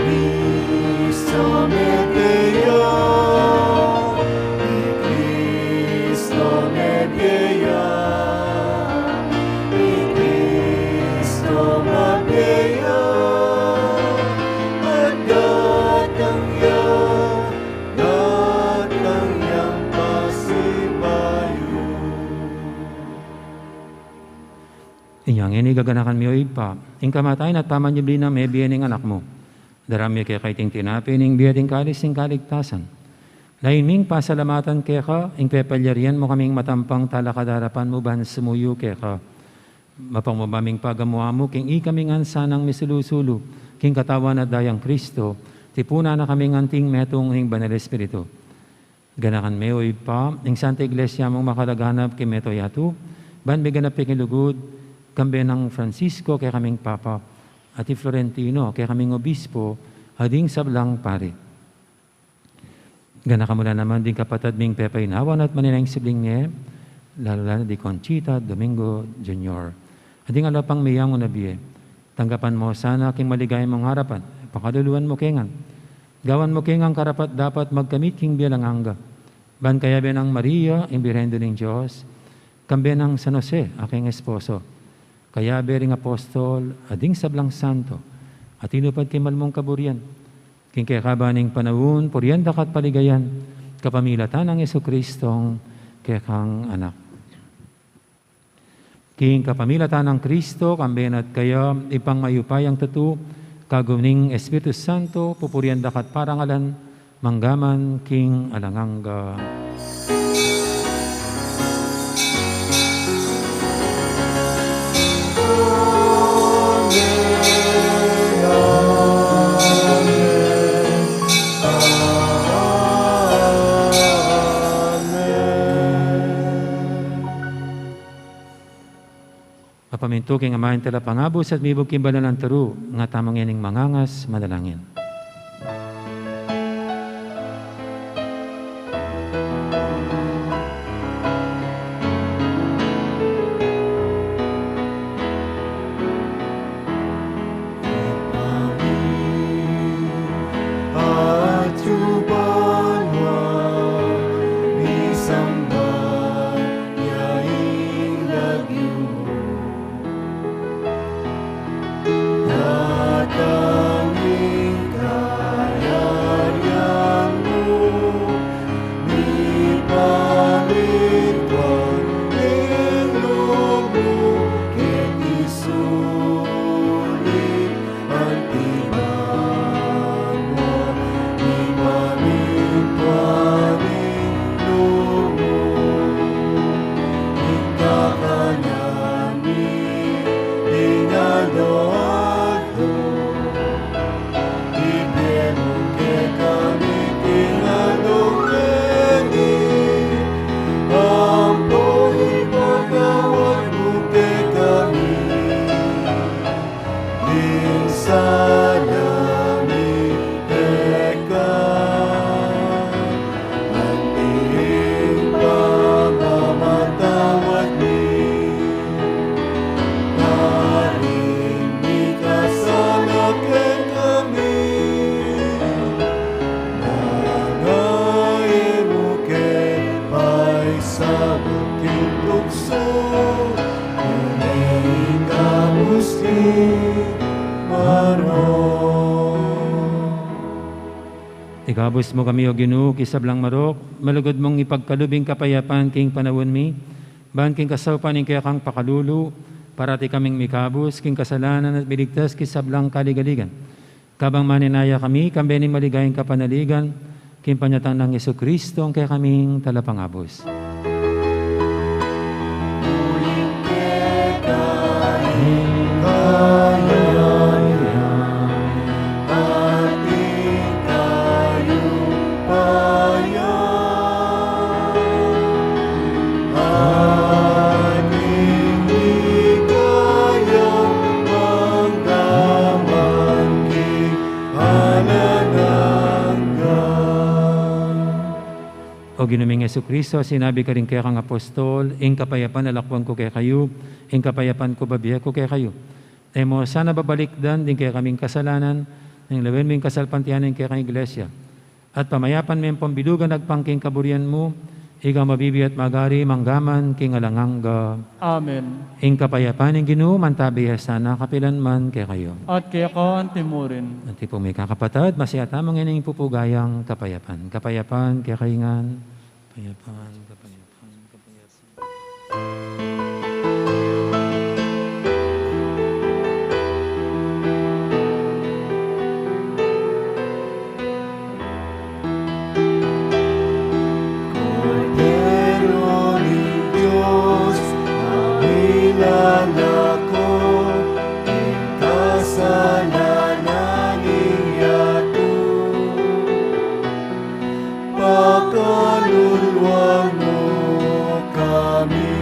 Cristo me dio, y Cristo me dio, y Cristo me dio, at datang yang pasibayo. Inyang ini gaganakan mi o ipa, ing kamatayan at taman niyo na may biyaning anak mo. Darami kay kaiting tinapining biyating kalising kaligtasan. Laiming pasalamatan kaya ka, ing pepalyarian mo kaming matampang talakadarapan mo ban sumuyo kaya ka. Mapangmabaming pagamuha mo, king ikaming ansanang misilusulu, king katawan at dayang Kristo, tipuna na kaming anting metong ing banal Espiritu. Ganakan meo ipa, ing Santa Iglesia mong makalaganap kay meto yatu, ban biganap pikilugod, kambe ng Francisco kay kaming Papa, at Florentino, kaya kaming obispo, ading sablang pare. Gana ka mula naman din kapatad ming Pepe Inawan at maninang sibling niya, lalo di Conchita Domingo Jr. Ading alapang miyang unabiye. Tanggapan mo sana king maligay mong harapan, pakaluluan mo kengan. Gawan mo kengang karapat dapat magkamit king bilang hangga. Ban kaya benang Maria, imbirendo ng Diyos, kambe ng San Jose, aking esposo. Kaya bering apostol, ading sablang santo, at inupad kay malmong kaburian. King kaya kabaning panahon, purianda kat paligayan, kapamilatan ng Yesu-Kristong kaya kang anak. King kapamilatan ng Kristo, kamben at kaya ipang mayupayang tatu, kaguning Espiritu Santo, pupurianda kat parangalan, manggaman king alanganga. Papaminto king amahin tala pangabos at mibog kimbalan ng taro, nga tamang yaning mangangas, madalangin. At yubanwa, misambay, yaing lagyumo. Natanging kayarian mo, ni pamituan ng loob mo, ket isulit ang tipan mo, ni pamituan ng loob mo, ikakanyami, inadorado, ibemo ke kami tinanongeni, ampo ipagawad mo ke kami, insalami teka, anting pamamatawad ni. Naring kasama kay kami, nangay mo kay paisa buking tukso, unay kamusti maro. Ikabos mo kami o Ginoo, kisablang marok, malugod mong ipagkalubing kapayapaan king panawon mi, ban king kasawpaning kaya kang pakalulu, parati kaming mikabos, king kasalanan at biligtas kisablang kaligaligan. Kabang maninaya kami, kambening maligayang kapanaligan, king panyatang ng Yesu-Kristo, ang kaya kaming talapangabos. Ginuming Jesucristo, sinabi ka rin kaya kang apostol, ing kapayapan alakwan ko kaya kayo, ing kapayapan ko babiya ko kaya kayo. Mo sana babalikdan din kaya kaming kasalanan, ng lawin mo yung kasalpantianin kaya kang iglesia. At pamayapan mo yung pambilugan nagpangking kaburian mo, ikaw mabibi at magari, manggaman, king alangangga. Amen. Ing kapayapan ng Ginoo, mantabiya sana kapilan man kaya kayo. At kaya ka ang timurin. At po may kakapatad, masaya tamang ining pupugayang kapayapan. Kapayapan, kaya kaingan. Kapayapan, kapayapan, kapayapan. Cordero ni Diyos, ang ilalako, ang kasalanan niyato. Pakaluluan mo kami.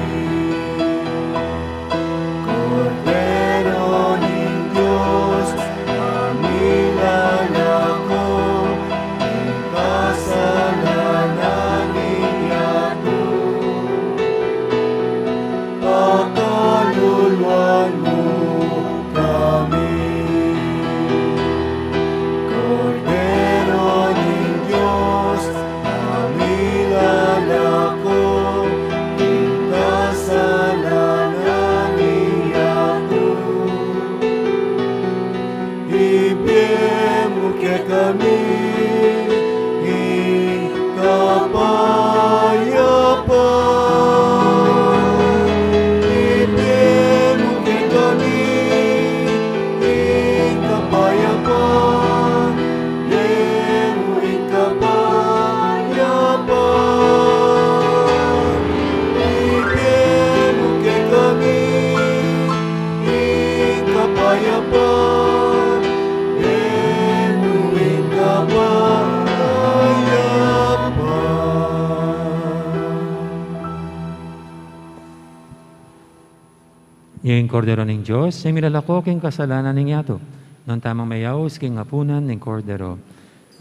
Cordero ni Diyos, ang ilalako, ang kasalanan niyato. Pakaluluan mo kami. Cordero ni Diyos, ang ilalako, ang kasalanan niyato. Ibigay mo kay kami kapayapaan. Ibigay mo kay kami kapayapaan. Ibigay mo kapayapaan. Ibigay mo kay kami kapayapaan. Ibigay mo kapayapaan. Yung kordero ng Diyos, yung milalako king kasalanan ng yato. Nang tamang mayaos king apunan ng kordero.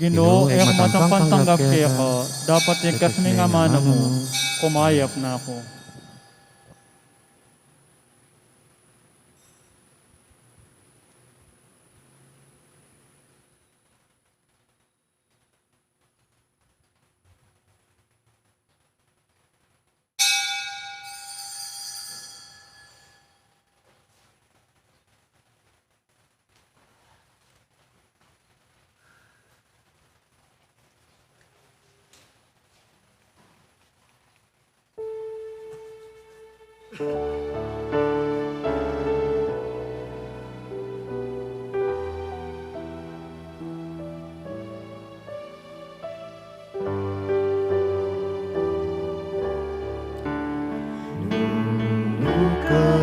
Ginoo, Ginoo, ek matangpantanggap kaya kaya ka. Dapat ikas mi nga mana mo. Kumayap na ako. Lugarin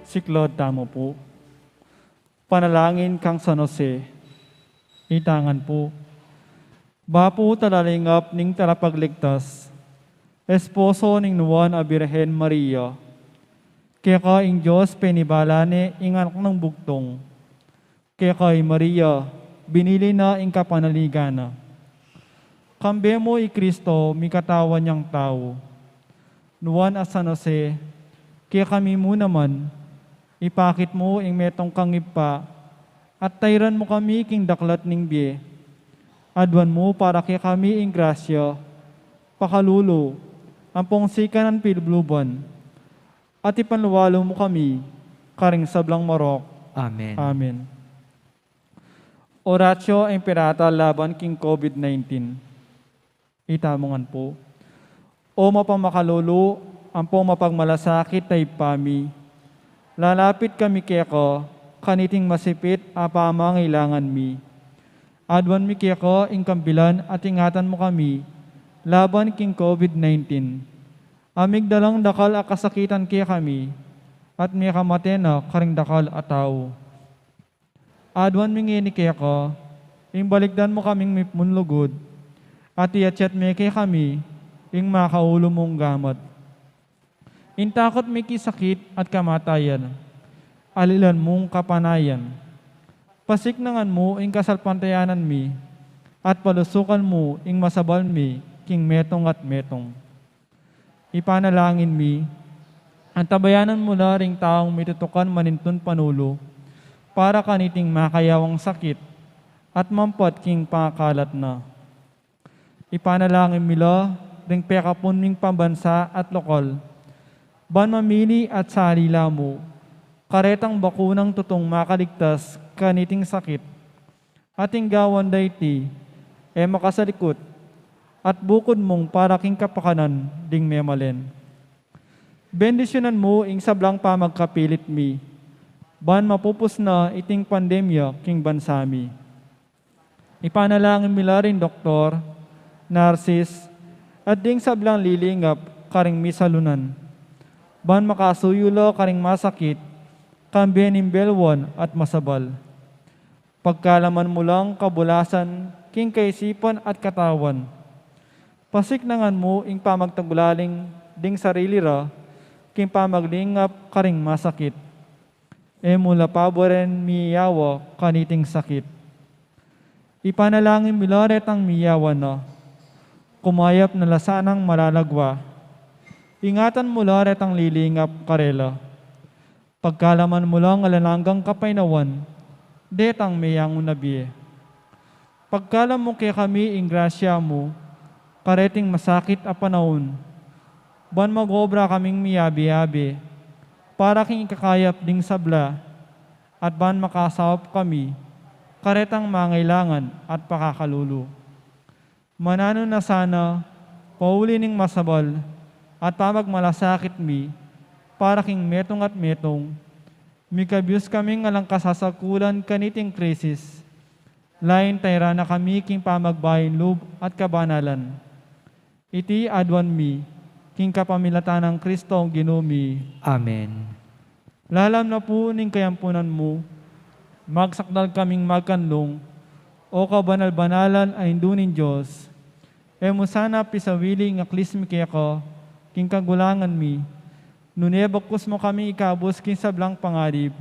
siklod tamo po. Panalangin kang San Jose, itangan po. Bapo talalingap ning talapagligtas, esposo ning nuwan a Birhen Maria, kaya ka ing Diyos penibalane ing anak ng bugtong, kaya kay Maria, binili na ing kapanaligana. Kambe mo i Kristo, mi katawan niyang tao. Nuwan a San Jose, kaya kami mo naman, ipakit mo ing metong kangipa, at tayran mo kami king daklat ning biye. Adwan mo para kaya kami ing grasya, pakalulo, ang pongsikan ng pilbluban, at ipanluwalo mo kami, karing sablang marok. Amen. Amen. Oratio Imperata laban king COVID-19. Itamongan po. O mapamakalulu, ang mapagmalasakit ay pami. Lalapit kami keko, kaniting masipit apamangailangan mi. Adwan mi keko, ing kambilan at ingatan mo kami, laban king COVID-19. Amig dalang dakal a kasakitan kaya kami, at may kamatena karing dakal a tao. Adwan mi ngini kaya ko, ing baligdan mo kaming munlugod, at iachat mi kaya kami, ing makaulo mong gamat. In takot mi kisakit at kamatayan, alilan mong kapanayan. Pasiknangan mo ing kasalpantayanan mi, at palusukan mo ing masabal mi, king metong at metong. Ipanalangin mi, ang tabayanan mo na ring taong mitutukan manintun panulo, para kaniting makayawang sakit, at mampat king pangakalat na. Ipanalangin mila, ring pekapon ming pambansa at lokal, ban mamili at salila mo, karetang bakunang tutong makaligtas, kaniting sakit, ating gawan dayti, makasalikot, at bukod mong para king kapakanan, ding memalen. Bendisyonan mo ing sablang pamagkapilit mi, ban mapupus na iting pandemya king bansami. Ipanalangin mila rin doktor, narsis, at ding sablang lilingap karing misalunan, ban makasuyulo karing masakit, kambening belwan at masabal. Pagkalaman mo lang kabulasan, king kaisipan at katawan. Pasiknangan mo ing pamagtagulaling ding sarili ra, king pamaglingap karing masakit. Mula paboren miyawa kaniting sakit. Ipanalangin milaret ang miyawa na, kumayap na lasanang malalagwa. Ingatan mo laret ang lilingap karela. Pagkalaman mo lang alananggang kapainawan, detang mayang unabi. Pagkalam mo kaya kami ing grasya mo, kareting masakit a panahon, ban magobra kaming miyabi-yabi, para king ikakayap ding sabla, at ban makasawap kami, karetang mangailangan at pakakalulu. Manano na sana, pauli ning masabal, at pamagmalasakit mi, para king metong at metong, mikabyus kaming alang kasasakulan kaniting krisis, lain tayra na kami king pamagbayin loob at kabanalan. Iti adwan mi, king kapamilatan ng Kristong ginumi. Amen. Lalam na po ning kayampunan mo, magsakdal kaming magkanlong, o kabanal-banalan ay indunin Diyos, mo sana pisawili ng aklismi kaya ko, king kagulangan mi, nunebakos mo kami ikabos king sablang pangarib,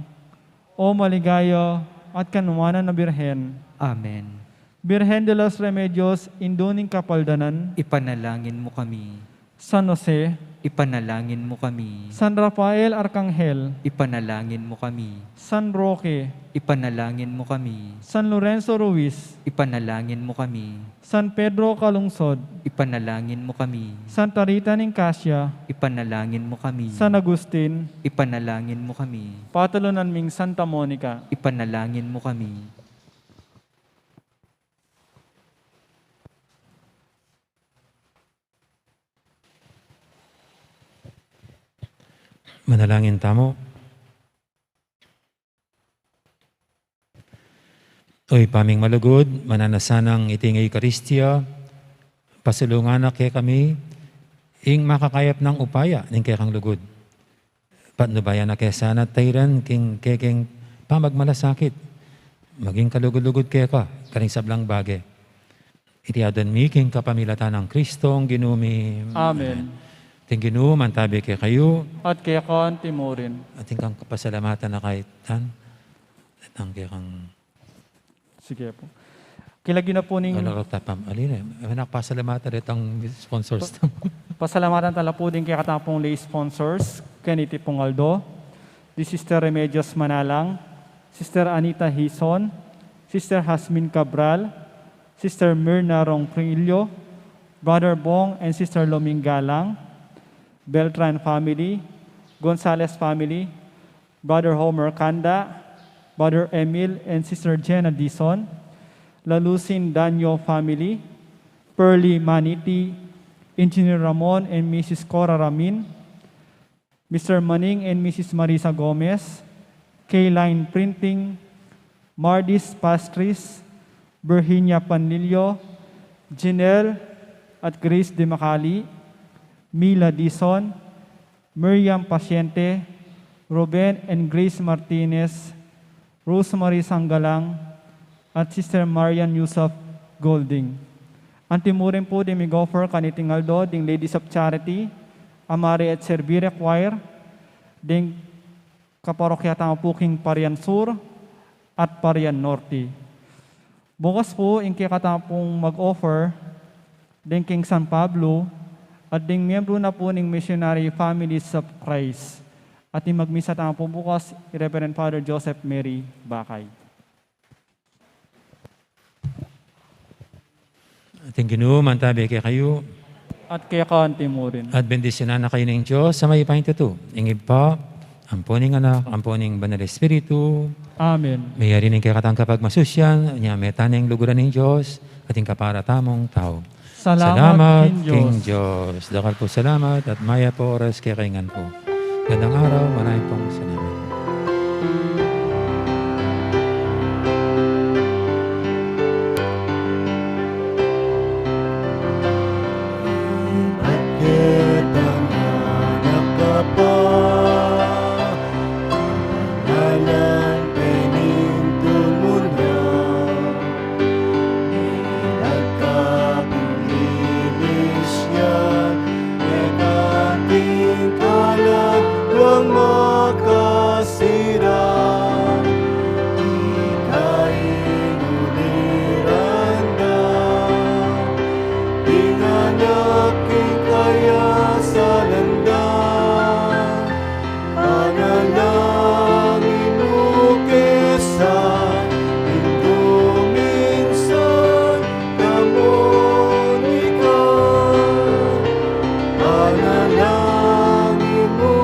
o maligaya at kanuwanan na Birhen. Amen. Birhen de los Remedios, induning kapaldanan, Ipanalangin mo kami. San Jose, Ipanalangin mo kami. San Rafael Arcangel, Ipanalangin mo kami. San Roque, Ipanalangin mo kami. San Lorenzo Ruiz, Ipanalangin mo kami. San Pedro Calungsod, Ipanalangin mo kami. Santa Rita Nicasia, Ipanalangin mo kami. San Agustin, Ipanalangin mo kami. Patulunan ming Santa Monica. Ipanalangin mo kami. Manalangin tamo. Oy, paming malugod, mananasanang iting Eucharistia, pasulungan na kay kami, ing makakayap ng upaya, ning kay kang lugod. patnubayan na kesana at tayran king kekeng pamagmalasakit. Maging kalugod-lugod kaya ka, karing sablang bagay. Iti adan mi king kapamilatan ng Kristo ang ginumi. Amen. Ting ginuman tabi kay kayo, At kaya kan timurin. at kang kapasalamatan na kahit tan. At ang kang Sige po. Kilagi na po ning alarot tapam. Alin eh, nakpasalamatan rin ang sponsors. pasalamatan tala po din kay katapong lay sponsors, Keniti Pongaldo, di Sister Remedios Manalang, Sister Anita Hison, Sister Hasmin Cabral, Sister Myrna Rongprillo, Brother Bong and Sister Loming Galang, Beltran family, Gonzales family, Brother Homer Kanda, Brother Emil and Sister Jenna Dison, Lalusin Danyo family, Pearly Maniti, Engineer Ramon and Mrs. Cora Ramin, Mr. Maning and Mrs. Marisa Gomez, K-Line Printing, Mardis Pastris, Virginia Panlilio, Janelle at Grace De Macali, Mila Dison, Miriam Pasyente, Ruben and Grace Martinez, Rosemary Sanggalang, at Sister Marian Yusuf Golding. Antimurin po di Migoffer kaniting Aldo, ding Ladies of Charity, Amare at Servire Choir, ding kaparokyatang puking Parian Sur at Parian Norte. Bukas po, inki katapong mag-offer, ding King San Pablo, at ding miyembro na po ng Missionary Families of Christ. At yung magmisa tayo po bukas, Reverend Father Joseph Mary Bakay. At ang ginuman tabi kay kayo, At kaya kaanti mo rin. at bendisyonan na kayo ng Diyos sa may pahintuto. Ingib pa, amponing anak, amponing banal Espiritu, Amen. mayari ng kakatang kapag masusyan, niya metaneng luguran ng Diyos, at yung kaparatamong tao. Salamat, King King Diyos. Diyos. Dakal po salamat at maya po oras kay kaingan po. Gandang araw, maraming pong salamat. At kitang anak ka pa, pangalan pinintun mo na, nilagkapilis niya, ekating kalag ng makasira. Ika'y uliran na, inganaking kaya sa landas, panalangin mo kesa, minsan namon ikaw. Panalangin mo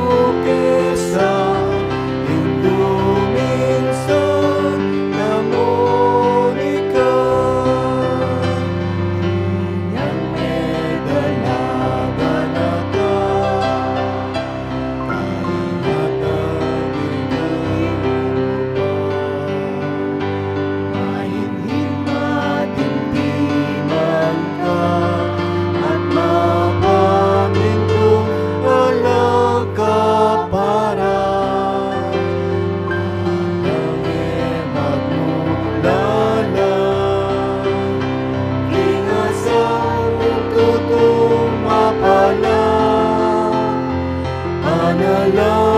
kesa, minsan namon ikaw. Yang may dalaga na ka, kaingatan iniwan mo pa. Mahinhin matindiman ka, at mapamintong walang kaparan. Hanggang magmulala, ingasang tutong mapala, panalangin